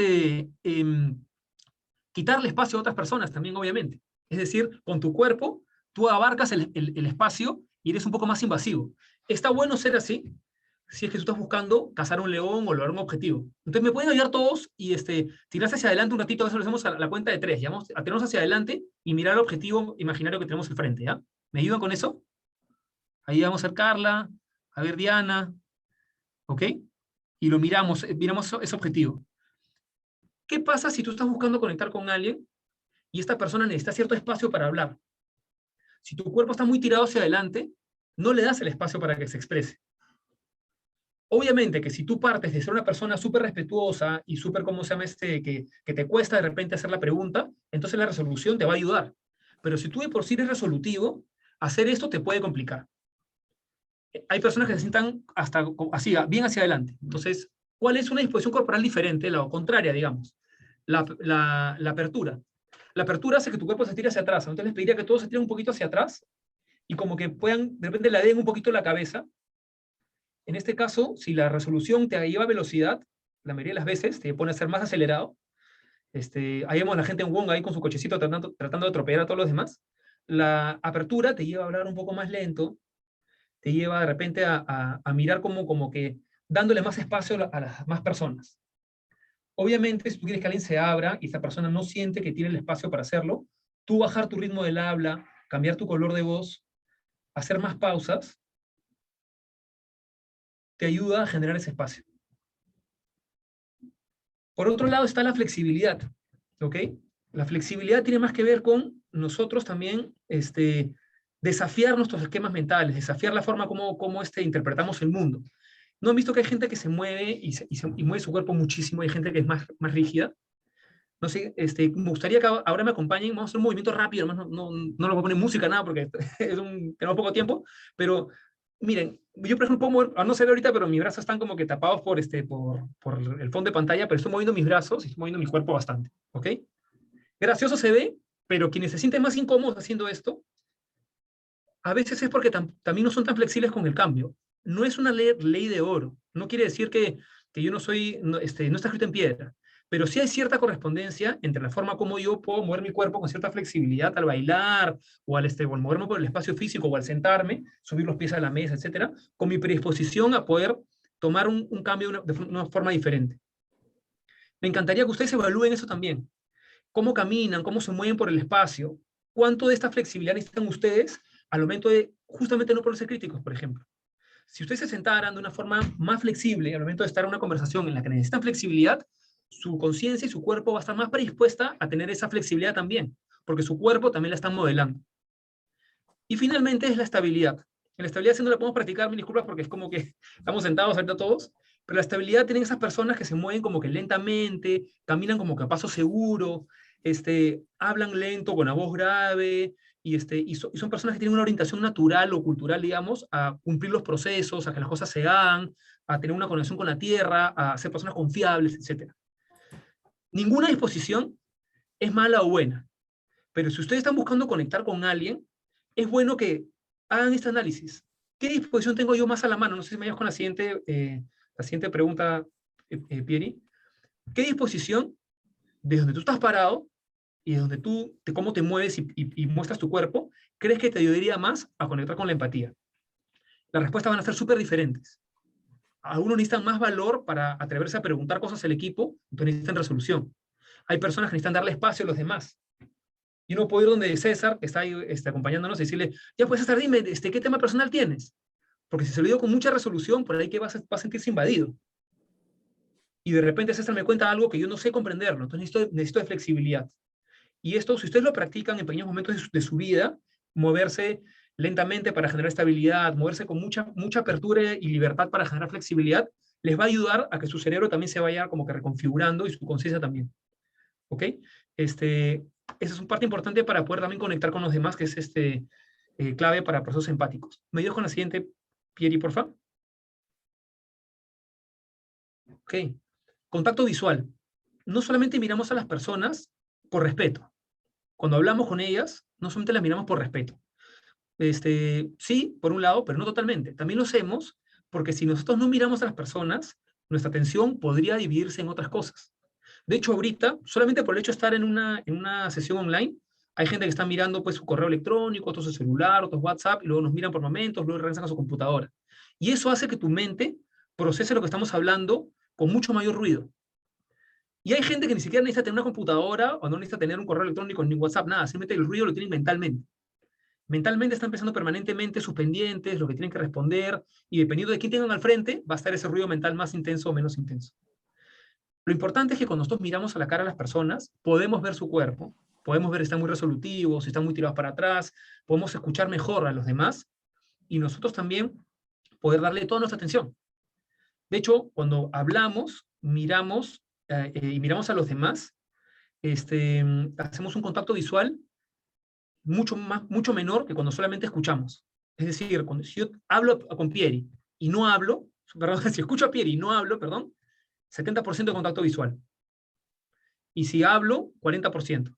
quitarle espacio a otras personas también, obviamente. Es decir, con tu cuerpo, tú abarcas el espacio y eres un poco más invasivo. Está bueno ser así, si es que tú estás buscando cazar un león o lograr un objetivo. Entonces me pueden ayudar todos y tirarse hacia adelante un ratito, a veces lo hacemos a la cuenta de 3, ¿ya? Vamos a tirarnos hacia adelante y mirar el objetivo imaginario que tenemos enfrente, ¿ya? ¿Me ayudan con eso? Ahí vamos a ver Carla, a ver Diana, ¿ok? Y lo miramos ese objetivo. ¿Qué pasa si tú estás buscando conectar con alguien y esta persona necesita cierto espacio para hablar? Si tu cuerpo está muy tirado hacia adelante, no le das el espacio para que se exprese. Obviamente que si tú partes de ser una persona súper respetuosa y súper, ¿cómo se llama que te cuesta de repente hacer la pregunta, entonces la resolución te va a ayudar. Pero si tú de por sí eres resolutivo, hacer esto te puede complicar. Hay personas que se sientan hasta así, bien hacia adelante. Entonces, ¿cuál es una disposición corporal diferente? La contraria, digamos. La apertura. La apertura hace que tu cuerpo se tire hacia atrás. Entonces les pediría que todos se tiren un poquito hacia atrás y como que puedan, de repente le den un poquito la cabeza. En este caso, si la resolución te lleva a velocidad, la mayoría de las veces te pone a ser más acelerado. Ahí vemos a la gente en Wong ahí con su cochecito tratando de atropellar a todos los demás. La apertura te lleva a hablar un poco más lento, te lleva de repente a mirar como que dándole más espacio a las más personas. Obviamente, si tú quieres que alguien se abra y esa persona no siente que tiene el espacio para hacerlo, tú bajar tu ritmo del habla, cambiar tu color de voz, hacer más pausas, te ayuda a generar ese espacio. Por otro lado está la flexibilidad, ¿ok? La flexibilidad tiene más que ver con nosotros también desafiar nuestros esquemas mentales, desafiar la forma como interpretamos el mundo. ¿No han visto que hay gente que se mueve y mueve su cuerpo muchísimo? Hay gente que es más rígida. No sé, me gustaría que ahora me acompañen. Vamos a hacer un movimiento rápido, no lo voy a poner música, nada, porque tenemos poco tiempo. Pero miren, yo por ejemplo puedo mover, no se ve ahorita, pero mis brazos están como que tapados por el fondo de pantalla, pero estoy moviendo mis brazos y estoy moviendo mi cuerpo bastante, ¿ok? Gracioso se ve, pero quienes se sienten más incómodos haciendo esto, a veces es porque también no son tan flexibles con el cambio. No es una ley de oro. No quiere decir que yo no soy, no está escrito en piedra. Pero sí hay cierta correspondencia entre la forma como yo puedo mover mi cuerpo con cierta flexibilidad al bailar, o al moverme por el espacio físico, o al sentarme, subir los pies a la mesa, etcétera, con mi predisposición a poder tomar un cambio de una forma diferente. Me encantaría que ustedes evalúen eso también. Cómo caminan, cómo se mueven por el espacio, cuánto de esta flexibilidad necesitan ustedes al momento de justamente no ponerse críticos, por ejemplo. Si ustedes se sentaran de una forma más flexible al momento de estar en una conversación en la que necesitan flexibilidad, su conciencia y su cuerpo va a estar más predispuesta a tener esa flexibilidad también, porque su cuerpo también la está modelando. Y finalmente es la estabilidad. En la estabilidad sí no la podemos practicar, mil disculpas, porque es como que estamos sentados ahorita todos, pero la estabilidad tienen esas personas que se mueven como que lentamente, caminan como que a paso seguro, hablan lento, con la voz grave, y son personas que tienen una orientación natural o cultural, digamos, a cumplir los procesos, a que las cosas se hagan, a tener una conexión con la tierra, a ser personas confiables, etc. Ninguna disposición es mala o buena, pero si ustedes están buscando conectar con alguien, es bueno que hagan este análisis. ¿Qué disposición tengo yo más a la mano? No sé si me ayudas con la siguiente pregunta, Pieri. ¿Qué disposición, desde donde tú estás parado, y de donde cómo te mueves y muestras tu cuerpo, crees que te ayudaría más a conectar con la empatía? Las respuestas van a ser súper diferentes. Algunos necesitan más valor para atreverse a preguntar cosas al equipo, entonces necesitan resolución. Hay personas que necesitan darle espacio a los demás. Y uno puede ir donde César, que está ahí acompañándonos, y decirle, ya pues César, dime, ¿qué tema personal tienes? Porque si se lo digo con mucha resolución, por ahí que va a sentirse invadido. Y de repente César me cuenta algo que yo no sé comprenderlo, entonces necesito de flexibilidad. Y esto, si ustedes lo practican en pequeños momentos de su vida, moverse lentamente para generar estabilidad, moverse con mucha apertura y libertad para generar flexibilidad, les va a ayudar a que su cerebro también se vaya como que reconfigurando y su conciencia también. ¿Ok? Esa es una parte importante para poder también conectar con los demás, que es clave para procesos empáticos. ¿Me ayudas con la siguiente, Pieri, por favor? Ok. Contacto visual. No solamente miramos a las personas por respeto. cuando hablamos con ellas, no solamente las miramos por respeto. Sí, por un lado, pero no totalmente. También lo hacemos porque si nosotros no miramos a las personas, nuestra atención podría dividirse en otras cosas. De hecho, ahorita, solamente por el hecho de estar en una sesión online, hay gente que está mirando pues, su correo electrónico, otros su celular, otros WhatsApp, y luego nos miran por momentos, luego regresan a su computadora. Y eso hace que tu mente procese lo que estamos hablando con mucho mayor ruido. Y hay gente que ni siquiera necesita tener una computadora o no necesita tener un correo electrónico ni WhatsApp, nada, simplemente el ruido lo tienen mentalmente. Mentalmente están pensando permanentemente sus pendientes, lo que tienen que responder, y dependiendo de quién tengan al frente, va a estar ese ruido mental más intenso o menos intenso. Lo importante es que cuando nosotros miramos a la cara a las personas, podemos ver su cuerpo, podemos ver si están muy resolutivos, si están muy tirados para atrás, podemos escuchar mejor a los demás, y nosotros también poder darle toda nuestra atención. De hecho, cuando hablamos, miramos y miramos a los demás, hacemos un contacto visual mucho menor que cuando solamente escuchamos. Es decir, si yo hablo con Pieri y no hablo, perdón, si escucho a Pieri y no hablo, perdón, 70% de contacto visual. Y si hablo, 40%.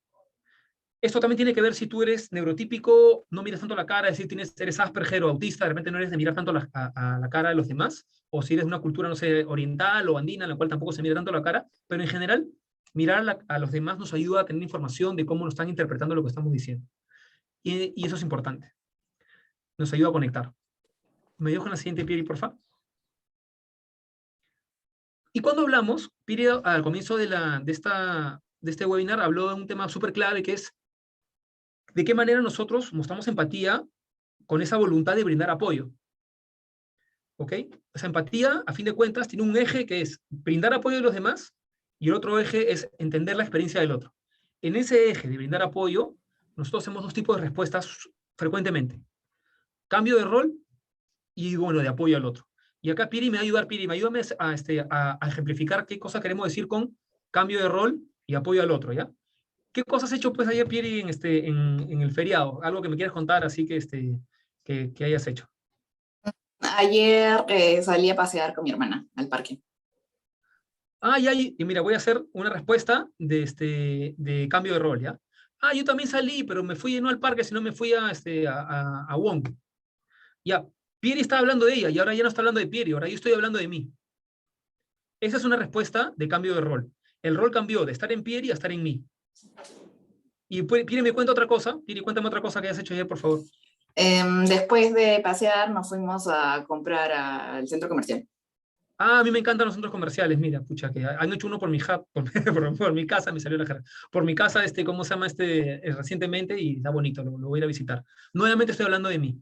Esto también tiene que ver si tú eres neurotípico, no miras tanto la cara, es decir, eres Asperger o autista, de repente no eres de mirar tanto a la cara de los demás, o si eres de una cultura, no sé, oriental o andina, en la cual tampoco se mira tanto la cara, pero en general, mirar a los demás nos ayuda a tener información de cómo nos están interpretando lo que estamos diciendo. Y eso es importante. Nos ayuda a conectar. ¿Me ayudas con la siguiente, Pieri, por favor? Y cuando hablamos, Pieri al comienzo de este webinar habló de un tema súper clave que es de qué manera nosotros mostramos empatía con esa voluntad de brindar apoyo. ¿Ok? Esa empatía, a fin de cuentas, tiene un eje que es brindar apoyo a los demás y el otro eje es entender la experiencia del otro. En ese eje de brindar apoyo, nosotros hacemos dos tipos de respuestas frecuentemente. Cambio de rol y, bueno, de apoyo al otro. Y acá Pieri me va a ayudar, Pieri, ayúdame a ejemplificar qué cosa queremos decir con cambio de rol y apoyo al otro, ¿ya? ¿Qué cosas has hecho pues ayer, Pieri, en el feriado? Algo que me quieras contar, así que hayas hecho. Ayer salí a pasear con mi hermana al parque. Y mira, voy a hacer una respuesta de cambio de rol, ¿ya? Yo también salí, pero me fui no al parque, sino me fui a Wong. Ya, Pieri está hablando de ella, y ahora ya no está hablando de Pieri, ahora yo estoy hablando de mí. Esa es una respuesta de cambio de rol. El rol cambió de estar en Pieri a estar en mí. Y Pieri me cuenta otra cosa. Pieri, cuéntame otra cosa que hayas hecho ayer, por favor. Después de pasear nos fuimos a comprar al centro comercial. A mí me encantan los centros comerciales, mira, pucha, que han hecho uno por mi, por mi casa, me salió la cara. Por mi casa, ¿cómo se llama recientemente? Y está bonito, lo voy a ir a visitar. Nuevamente estoy hablando de mí.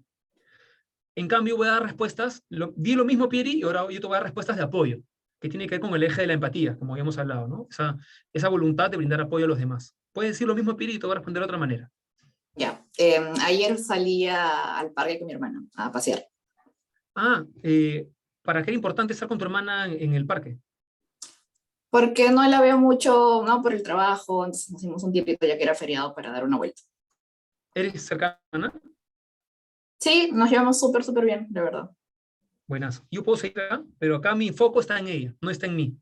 En cambio, voy a dar respuestas, di lo mismo, Pieri, y ahora yo te voy a dar respuestas de apoyo, que tiene que ver con el eje de la empatía, como habíamos hablado, ¿no? Esa voluntad de brindar apoyo a los demás. Puedes decir lo mismo, Pieri, y te voy a responder de otra manera. Ya, ayer salí al parque con mi hermana a pasear. ¿Para qué era importante estar con tu hermana en el parque? Porque no la veo mucho, ¿no? Por el trabajo, entonces nos hicimos un tiempito ya que era feriado para dar una vuelta. ¿Eres cercana? Sí, nos llevamos súper, súper bien, de verdad. Buenas. Yo puedo seguir acá, pero acá mi foco está en ella, no está en mí.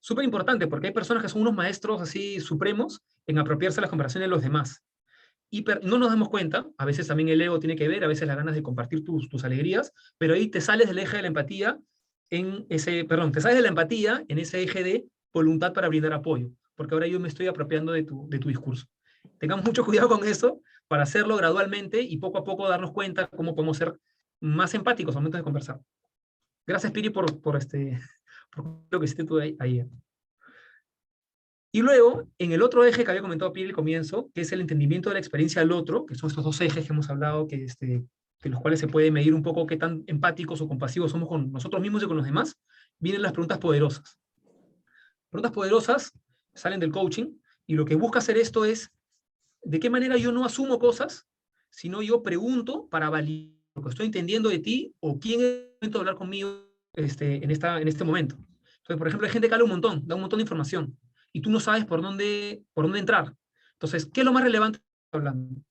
Súper importante, porque hay personas que son unos maestros así supremos en apropiarse de las conversaciones de los demás. Y no nos damos cuenta, a veces también el ego tiene que ver, a veces las ganas de compartir tus alegrías, pero ahí te sales del eje de la empatía te sales de la empatía en ese eje de voluntad para brindar apoyo, porque ahora yo me estoy apropiando de tu discurso. Tengamos mucho cuidado con eso para hacerlo gradualmente y poco a poco darnos cuenta cómo podemos ser más empáticos al momento de conversar. Gracias, Piri, por lo que hiciste tú ahí. Y luego, en el otro eje que había comentado Piri al comienzo, que es el entendimiento de la experiencia del otro, que son estos dos ejes que hemos hablado, de los cuales se puede medir un poco qué tan empáticos o compasivos somos con nosotros mismos y con los demás, vienen las preguntas poderosas. Preguntas poderosas salen del coaching, y lo que busca hacer esto es, ¿de qué manera yo no asumo cosas, sino yo pregunto para validar lo que estoy entendiendo de ti, o quién es el momento de hablar conmigo en este momento? Entonces, por ejemplo, hay gente que habla da un montón de información, y tú no sabes por dónde entrar. Entonces, ¿qué es lo más relevante que estás hablando?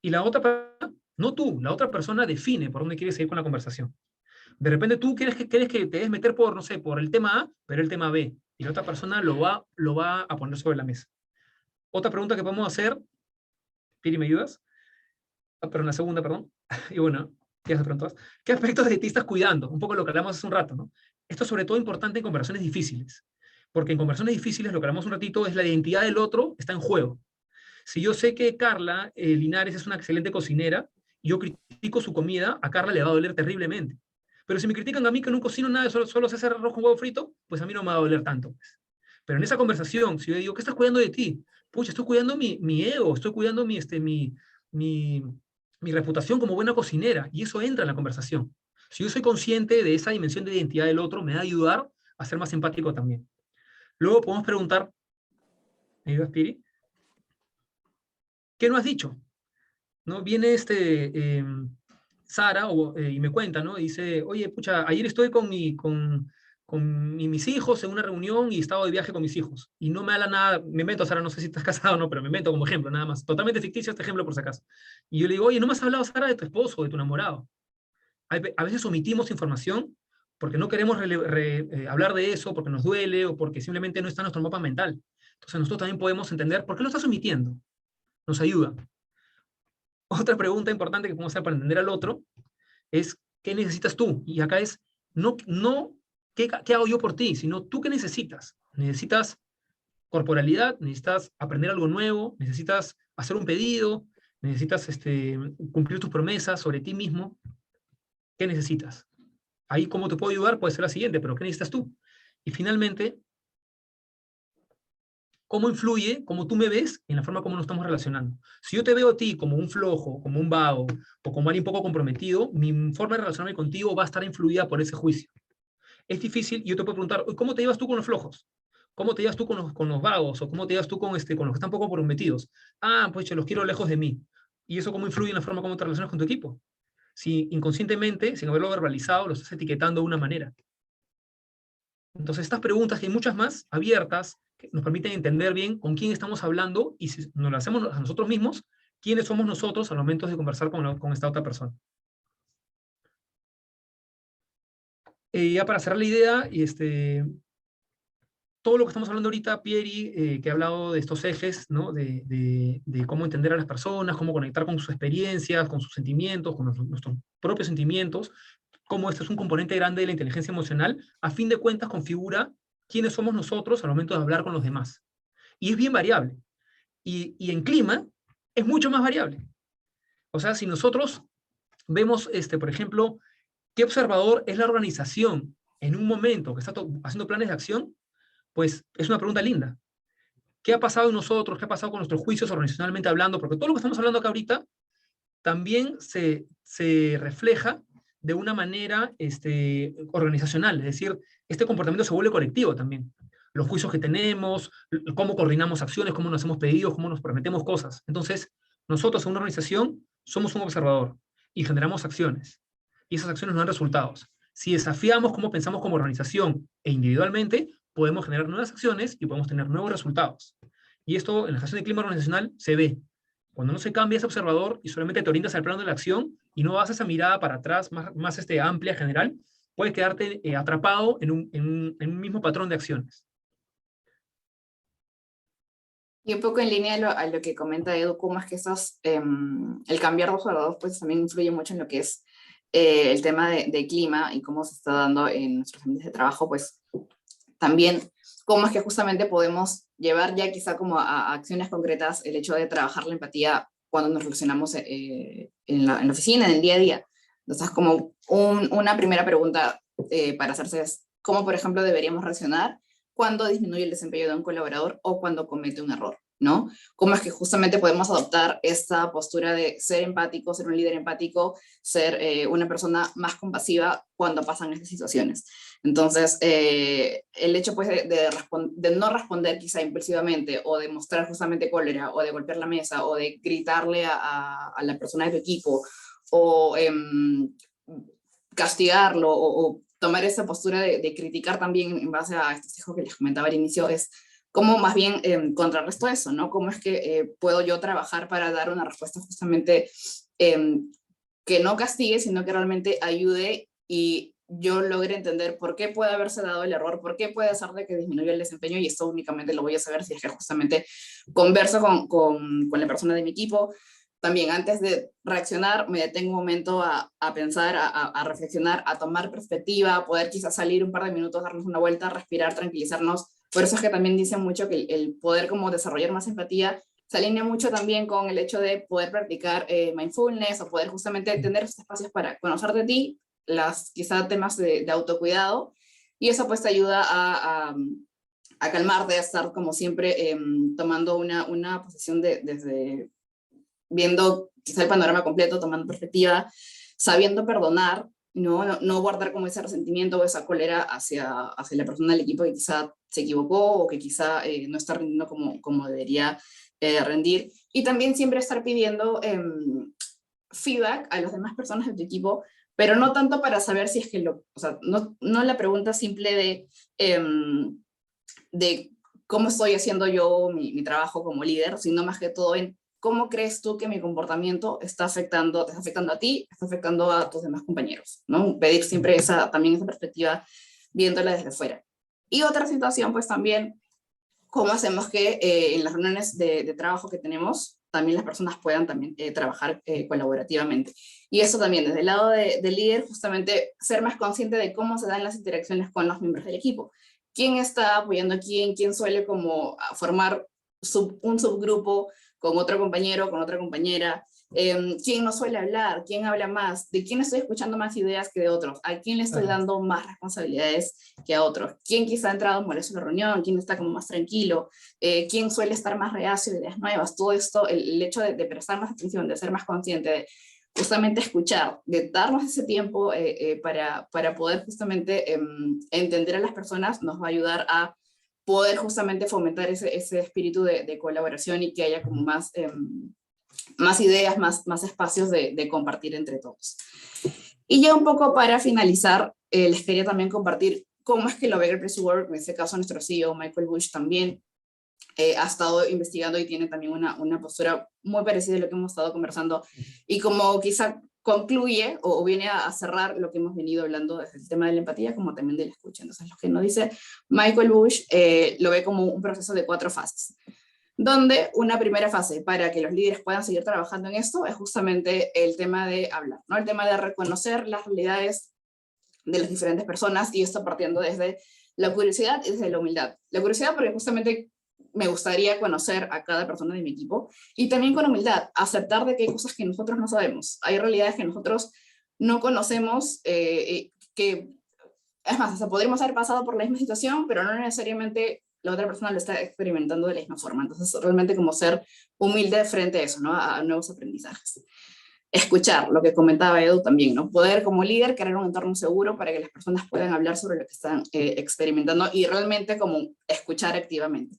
Y la otra persona, no tú, la otra persona define por dónde quieres seguir con la conversación. De repente tú quieres que te des meter por, no sé, por el tema A, pero el tema B, y la otra persona lo va a poner sobre la mesa. Otra pregunta que podemos hacer Piri, ¿me ayudas? Pero una segunda, perdón. Y bueno, ya se preguntó. ¿Qué aspectos de ti estás cuidando? Un poco lo que hablamos hace un rato, ¿no? Esto es sobre todo importante en conversaciones difíciles, porque en conversaciones difíciles, lo que hablamos un ratito, es la identidad del otro está en juego. Si yo sé que Carla Linares es una excelente cocinera, y yo critico su comida, a Carla le va a doler terriblemente. Pero si me critican a mí que no cocino nada, solo sé hacer arroz con huevo frito, pues a mí no me va a doler tanto. Pues. Pero en esa conversación, si yo digo, ¿qué estás cuidando de ti? Pucha, estoy cuidando mi ego, estoy cuidando mi, mi reputación como buena cocinera, y eso entra en la conversación. Si yo soy consciente de esa dimensión de identidad del otro, me va a ayudar a ser más empático también. Luego podemos preguntar, ¿me ayudas, Piri? ¿Qué no has dicho? ¿No? Viene Sara y me cuenta, ¿no? Y dice, oye, pucha, ayer estoy con mis hijos en una reunión y estaba de viaje con mis hijos. Y no me habla nada, me invento, Sara, no sé si estás casado o no, pero me invento como ejemplo, nada más. Totalmente ficticio este ejemplo por si acaso. Y yo le digo, oye, ¿no me has hablado, Sara, de tu esposo, de tu enamorado? A veces omitimos información porque no queremos hablar de eso, porque nos duele o porque simplemente no está en nuestro mapa mental. Entonces nosotros también podemos entender por qué lo estás omitiendo. Nos ayuda. Otra pregunta importante que podemos hacer para entender al otro es, ¿qué necesitas tú? Y acá es, no ¿qué hago yo por ti? Sino, ¿tú qué necesitas? ¿Necesitas corporalidad? ¿Necesitas aprender algo nuevo? ¿Necesitas hacer un pedido? ¿Necesitas cumplir tus promesas sobre ti mismo? ¿Qué necesitas? Ahí, ¿cómo te puedo ayudar? Puede ser la siguiente, pero ¿qué necesitas tú? Y finalmente, ¿cómo influye, cómo tú me ves, en la forma como nos estamos relacionando? Si yo te veo a ti como un flojo, como un vago, o como alguien poco comprometido, mi forma de relacionarme contigo va a estar influida por ese juicio. Es difícil, y yo te puedo preguntar, ¿cómo te llevas tú con los flojos? ¿Cómo te llevas tú con los vagos? ¿O cómo te llevas tú con los que están poco comprometidos? Ah, pues los quiero lejos de mí. ¿Y eso cómo influye en la forma como te relacionas con tu equipo? Si inconscientemente, sin haberlo verbalizado, lo estás etiquetando de una manera. Entonces, estas preguntas, que hay muchas más abiertas, que nos permiten entender bien con quién estamos hablando y si nos las hacemos a nosotros mismos, quiénes somos nosotros al momento de conversar con esta otra persona. Ya para cerrar la idea, todo lo que estamos hablando ahorita, Pieri, que ha hablado de estos ejes, ¿no? de cómo entender a las personas, cómo conectar con sus experiencias, con sus sentimientos, con nuestros propios sentimientos, cómo esto es un componente grande de la inteligencia emocional, a fin de cuentas configura quiénes somos nosotros al momento de hablar con los demás. Y es bien variable. Y en clima es mucho más variable. O sea, si nosotros vemos, por ejemplo, qué observador es la organización en un momento que está haciendo planes de acción, pues es una pregunta linda. ¿Qué ha pasado en nosotros? ¿Qué ha pasado con nuestros juicios organizacionalmente hablando? Porque todo lo que estamos hablando acá ahorita también se refleja de una manera organizacional, es decir, este comportamiento se vuelve colectivo también. Los juicios que tenemos, cómo coordinamos acciones, cómo nos hacemos pedidos, cómo nos prometemos cosas. Entonces, nosotros en una organización somos un observador y generamos acciones. Y esas acciones nos dan resultados. Si desafiamos cómo pensamos como organización e individualmente, podemos generar nuevas acciones y podemos tener nuevos resultados. Y esto en la gestión de clima organizacional se ve. Cuando no se cambia ese observador y solamente te orientas al plano de la acción y no haces esa mirada para atrás más amplia, general, puedes quedarte atrapado en un mismo patrón de acciones. Y un poco en línea a lo que comenta Edu, cómo es que el cambiar de observador pues también influye mucho en lo que es el tema de clima y cómo se está dando en nuestros ambientes de trabajo, pues también cómo es que justamente podemos llevar ya quizá como a acciones concretas el hecho de trabajar la empatía cuando nos relacionamos en la oficina, en el día a día. Entonces, como una primera pregunta para hacerse es, ¿cómo, por ejemplo, deberíamos reaccionar cuando disminuye el desempeño de un colaborador o cuando comete un error, ¿no? ¿Cómo es que justamente podemos adoptar esta postura de ser empático, ser un líder empático, ser una persona más compasiva cuando pasan estas situaciones? Entonces, el hecho pues, de no responder quizá impulsivamente o de mostrar justamente cólera o de golpear la mesa o de gritarle a la persona de tu equipo o castigarlo o tomar esa postura de criticar también en base a estos hijos que les comentaba al inicio, es cómo más bien contrarresto eso, ¿no? Cómo es que puedo yo trabajar para dar una respuesta justamente que no castigue, sino que realmente ayude y yo logre entender por qué puede haberse dado el error, por qué puede ser de que disminuyó el desempeño, y esto únicamente lo voy a saber si es que justamente converso con la persona de mi equipo. También antes de reaccionar me detengo un momento a pensar, a reflexionar, a tomar perspectiva, a poder quizás salir un par de minutos, darnos una vuelta, respirar, tranquilizarnos. Por eso es que también dicen mucho que el poder como desarrollar más empatía se alinea mucho también con el hecho de poder practicar mindfulness, o poder justamente tener estos espacios para conocer de ti, quizá temas de autocuidado, y eso pues te ayuda a calmarte, a estar como siempre tomando una posición desde viendo quizá el panorama completo, tomando perspectiva, sabiendo perdonar, no guardar como ese resentimiento o esa cólera hacia la persona del equipo que quizá se equivocó o que quizá no está rendiendo como debería rendir. Y también siempre estar pidiendo feedback a las demás personas de tu equipo, pero no tanto para saber si es que o sea, no la pregunta simple de cómo estoy haciendo yo mi trabajo como líder, sino más que todo en cómo crees tú que mi comportamiento te está afectando a ti, está afectando a tus demás compañeros, ¿no? Pedir siempre también esa perspectiva viéndola desde fuera. Y otra situación, pues también, cómo hacemos que en las reuniones de trabajo que tenemos, también las personas puedan también trabajar colaborativamente. Y eso también, desde el lado del líder, justamente ser más consciente de cómo se dan las interacciones con los miembros del equipo. ¿Quién está apoyando a quién suele como formar un subgrupo con otro compañero, con otra compañera? ¿Quién no suele hablar? ¿Quién habla más? ¿De quién estoy escuchando más ideas que de otros? ¿A quién le estoy dando más responsabilidades que a otros? ¿Quién quizá ha entrado molesto en la reunión? ¿Quién está como más tranquilo? ¿Quién suele estar más reacio de ideas nuevas? Todo esto, el hecho de prestar más atención, de ser más consciente, de justamente escuchar, de darnos ese tiempo para poder justamente entender a las personas, nos va a ayudar a poder justamente fomentar ese espíritu de colaboración, y que haya como más ideas, más espacios de compartir entre todos. Y ya un poco para finalizar, les quería también compartir cómo es que lo ve el Place to Work. En este caso nuestro CEO, Michael Bush, también ha estado investigando y tiene también una postura muy parecida a lo que hemos estado conversando, y como quizá concluye o viene a cerrar lo que hemos venido hablando desde el tema de la empatía como también de la escucha. Entonces lo que nos dice Michael Bush lo ve como un proceso de 4 fases, donde una primera fase para que los líderes puedan seguir trabajando en esto es justamente el tema de hablar, ¿no? El tema de reconocer las realidades de las diferentes personas, y esto partiendo desde la curiosidad y desde la humildad. La curiosidad porque justamente me gustaría conocer a cada persona de mi equipo, y también con humildad, aceptar de que hay cosas que nosotros no sabemos, hay realidades que nosotros no conocemos, que es más, o sea, podríamos haber pasado por la misma situación, pero no necesariamente la otra persona lo está experimentando de la misma forma. Entonces, realmente como ser humilde frente a eso, ¿no? A nuevos aprendizajes. Escuchar, lo que comentaba Edu también, ¿no? Poder como líder crear un entorno seguro para que las personas puedan hablar sobre lo que están experimentando, y realmente como escuchar activamente.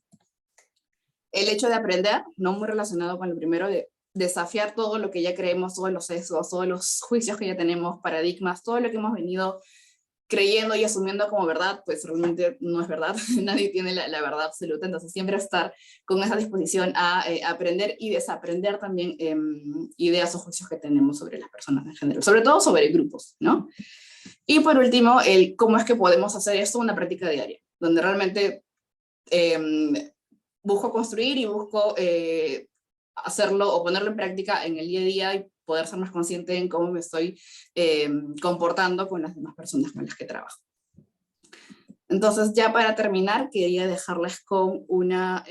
El hecho de aprender, no muy relacionado con lo primero, de desafiar todo lo que ya creemos, todos los sesgos, todos los juicios que ya tenemos, paradigmas, todo lo que hemos venido creyendo y asumiendo como verdad, pues realmente no es verdad. Nadie tiene la verdad absoluta. Entonces siempre estar con esa disposición a aprender y desaprender también ideas o juicios que tenemos sobre las personas en general, sobre todo sobre grupos, ¿no? Y por último, cómo es que podemos hacer esto una práctica diaria, donde realmente busco construir y busco hacerlo o ponerlo en práctica en el día a día, y poder ser más consciente en cómo me estoy comportando con las demás personas con las que trabajo. Entonces, ya para terminar, quería dejarles con una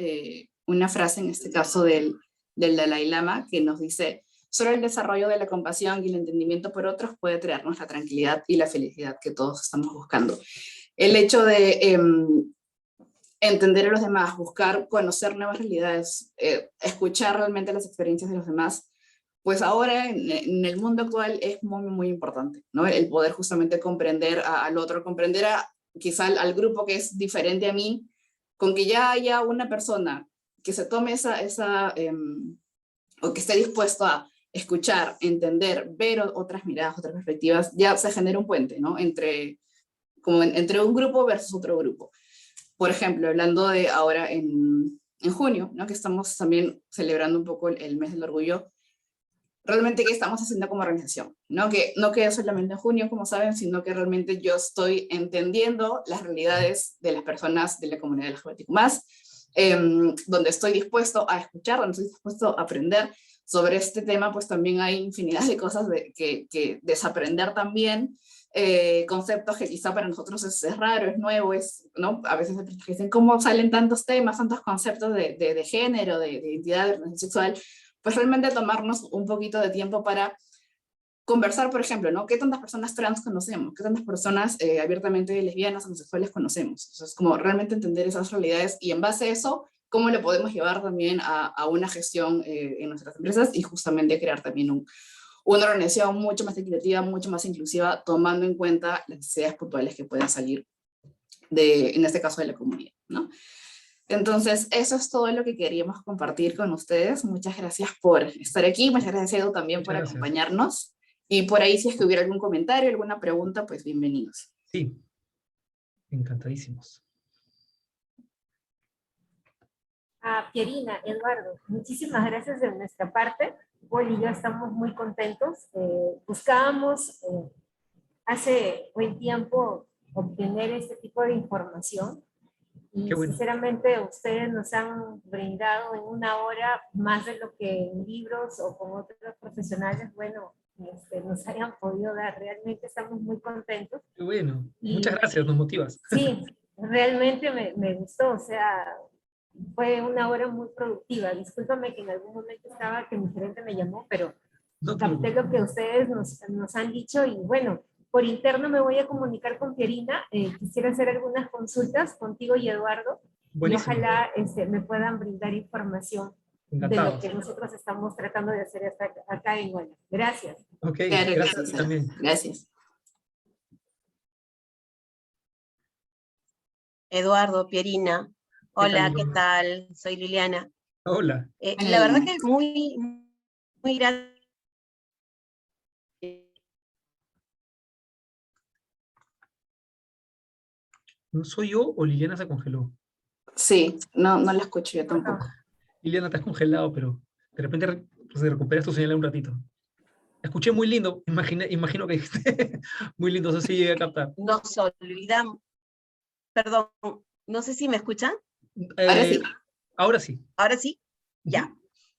frase, en este caso del Dalai Lama, que nos dice: solo el desarrollo de la compasión y el entendimiento por otros puede traernos la tranquilidad y la felicidad que todos estamos buscando. El hecho de entender a los demás, buscar conocer nuevas realidades, escuchar realmente las experiencias de los demás, pues ahora en el mundo actual es muy, muy importante, ¿no? El poder justamente comprender al otro, comprender quizá al grupo que es diferente a mí, con que ya haya una persona que se tome o que esté dispuesto a escuchar, entender, ver otras miradas, otras perspectivas, ya se genera un puente, ¿no? Entre un grupo versus otro grupo. Por ejemplo, hablando de ahora en junio, ¿no? Que estamos también celebrando un poco el mes del orgullo, realmente qué estamos haciendo como organización. No que solamente en junio, como saben, sino que realmente yo estoy entendiendo las realidades de las personas de la comunidad LGBTQ+, donde estoy dispuesto a escuchar, donde estoy dispuesto a aprender sobre este tema, pues también hay infinidad de cosas que desaprender también, conceptos que quizá para nosotros es raro, es nuevo, ¿no? A veces dicen, ¿cómo salen tantos temas, tantos conceptos de género, de identidad, de orientación sexual? Pues realmente tomarnos un poquito de tiempo para conversar, por ejemplo, ¿no? ¿Qué tantas personas trans conocemos? ¿Qué tantas personas abiertamente lesbianas, homosexuales conocemos? Entonces, como realmente entender esas realidades y en base a eso, cómo lo podemos llevar también a una gestión en nuestras empresas y justamente crear también una organización mucho más equitativa, mucho más inclusiva, tomando en cuenta las necesidades puntuales que puedan salir en este caso, de la comunidad, ¿no? Entonces, eso es todo lo que queríamos compartir con ustedes. Muchas gracias por estar aquí. Muchas gracias, Edu, también Muchas por gracias. acompañarnos. Y por ahí, si es que hubiera algún comentario, alguna pregunta, pues bienvenidos. Sí, encantadísimos. Pierina, Eduardo, muchísimas gracias de nuestra parte. Paul y yo estamos muy contentos. Buscábamos hace buen tiempo obtener este tipo de información y Qué bueno. sinceramente ustedes nos han brindado en una hora más de lo que en libros o con otros profesionales, bueno, nos hayan podido dar. Realmente estamos muy contentos. Qué bueno. Y Muchas gracias, nos motivas. sí, realmente me gustó, o sea, fue una hora muy productiva. Discúlpame que en algún momento estaba que mi gerente me llamó, pero No te capté preocupes. lo que ustedes nos han dicho y bueno, por interno me voy a comunicar con Pierina. Quisiera hacer algunas consultas contigo y Eduardo y Buenísimo. ojalá me puedan brindar información de lo Encantados. que nosotros estamos tratando de hacer hasta acá en Guaya. Gracias. Ok, Claro que gracias a sí, ti Sara. también. Gracias. Eduardo, Pierina. ¿Qué tal, Hola, ¿qué Liliana? tal? Soy Liliana. Hola. La verdad Liliana. que muy, muy gracias. ¿No soy yo o Liliana se congeló? Sí, no la escucho yo tampoco. Liliana, te has congelado, pero de repente pues, recuperas tu señal en un ratito. Escuché muy lindo, imagino que dijiste muy lindo, eso sí llegué a captar. Nos olvidamos. Perdón, no sé si me escuchan. Ahora sí. Ahora sí. Ahora sí, ya.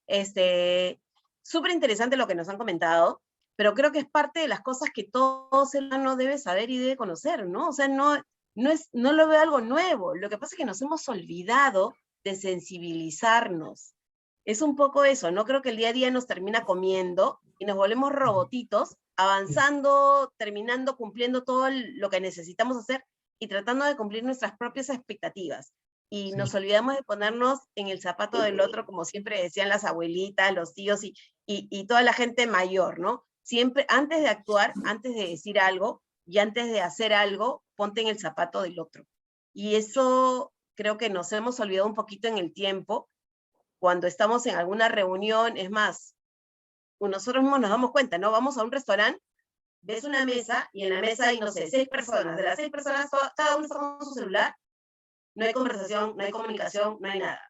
Ujú. Súper interesante lo que nos han comentado, pero creo que es parte de las cosas que todo ser humano debe saber y debe conocer, ¿no? O sea, no lo veo algo nuevo. Lo que pasa es que nos hemos olvidado de sensibilizarnos. Es un poco eso, ¿no? Creo que el día a día nos termina comiendo y nos volvemos robotitos, avanzando, terminando, cumpliendo todo lo que necesitamos hacer y tratando de cumplir nuestras propias expectativas. Y Sí. nos olvidamos de ponernos en el zapato del otro, como siempre decían las abuelitas, los tíos y toda la gente mayor, ¿no? Siempre, antes de actuar, antes de decir algo y antes de hacer algo, ponte en el zapato del otro. Y eso creo que nos hemos olvidado un poquito en el tiempo, cuando estamos en alguna reunión. Es más, nosotros mismos nos damos cuenta, ¿no? Vamos a un restaurante, ves una mesa y en la mesa hay, no sé, 6 personas. De las 6 personas, cada uno está con su celular. No hay conversación, no hay comunicación, no hay nada.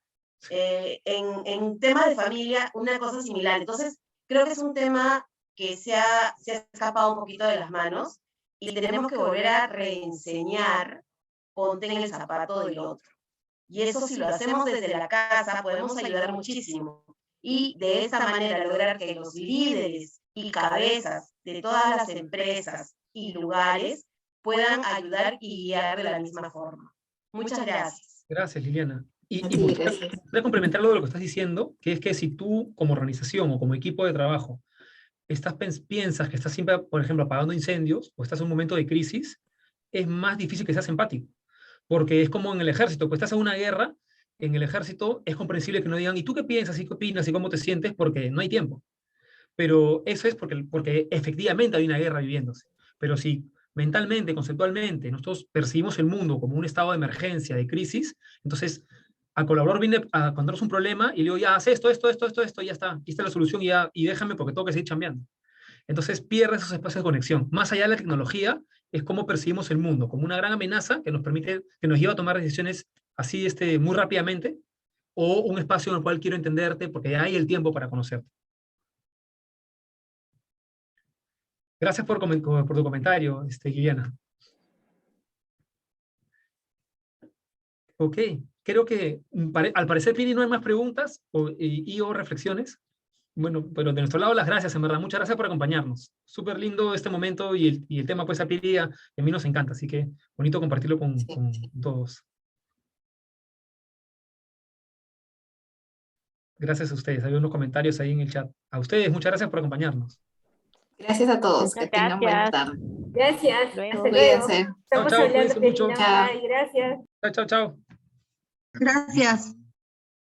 En temas de familia, una cosa similar. Entonces, creo que es un tema que se ha escapado un poquito de las manos y tenemos que volver a reenseñar, ponte en el zapato del otro. Y eso, si lo hacemos desde la casa, podemos ayudar muchísimo. Y de esta manera lograr que los líderes y cabezas de todas las empresas y lugares puedan ayudar y guiar de la misma forma. Muchas gracias. Gracias, Liliana. A Y ti, gracias. voy a complementar lo que estás diciendo, que es que si tú, como organización o como equipo de trabajo, piensas que estás siempre, por ejemplo, apagando incendios o estás en un momento de crisis, es más difícil que seas empático. Porque es como en el ejército, pues estás en una guerra, en el ejército es comprensible que no digan, ¿y tú qué piensas, y qué opinas, y cómo te sientes? Porque no hay tiempo. Pero eso es porque efectivamente hay una guerra viviéndose. Pero si mentalmente, conceptualmente, nosotros percibimos el mundo como un estado de emergencia, de crisis, entonces al colaborador viene a contarnos un problema y le digo, ya, haz esto, y ya está, aquí está la solución y déjame porque tengo que seguir chambeando. Entonces pierde esos espacios de conexión. Más allá de la tecnología, es cómo percibimos el mundo, como una gran amenaza que nos permite, que nos lleva a tomar decisiones así muy rápidamente, o un espacio en el cual quiero entenderte porque hay el tiempo para conocerte. Gracias por tu comentario, Liliana. Ok, creo que al parecer, Pili, no hay más preguntas o reflexiones. Bueno, pero de nuestro lado las gracias, en verdad. Muchas gracias por acompañarnos. Súper lindo este momento y el tema pues a Pili a mí nos encanta, así que bonito compartirlo con todos. Gracias a ustedes. Hay unos comentarios ahí en el chat. A ustedes, muchas gracias por acompañarnos. Gracias a todos, que Muchas tengan buena gracias. tarde. Gracias. Luego. Hasta luego. Cuídense. Estamos Chao, hablando, cuídense mucho. Karina. Chao. Bye, gracias. Chao, chao, chao. Gracias.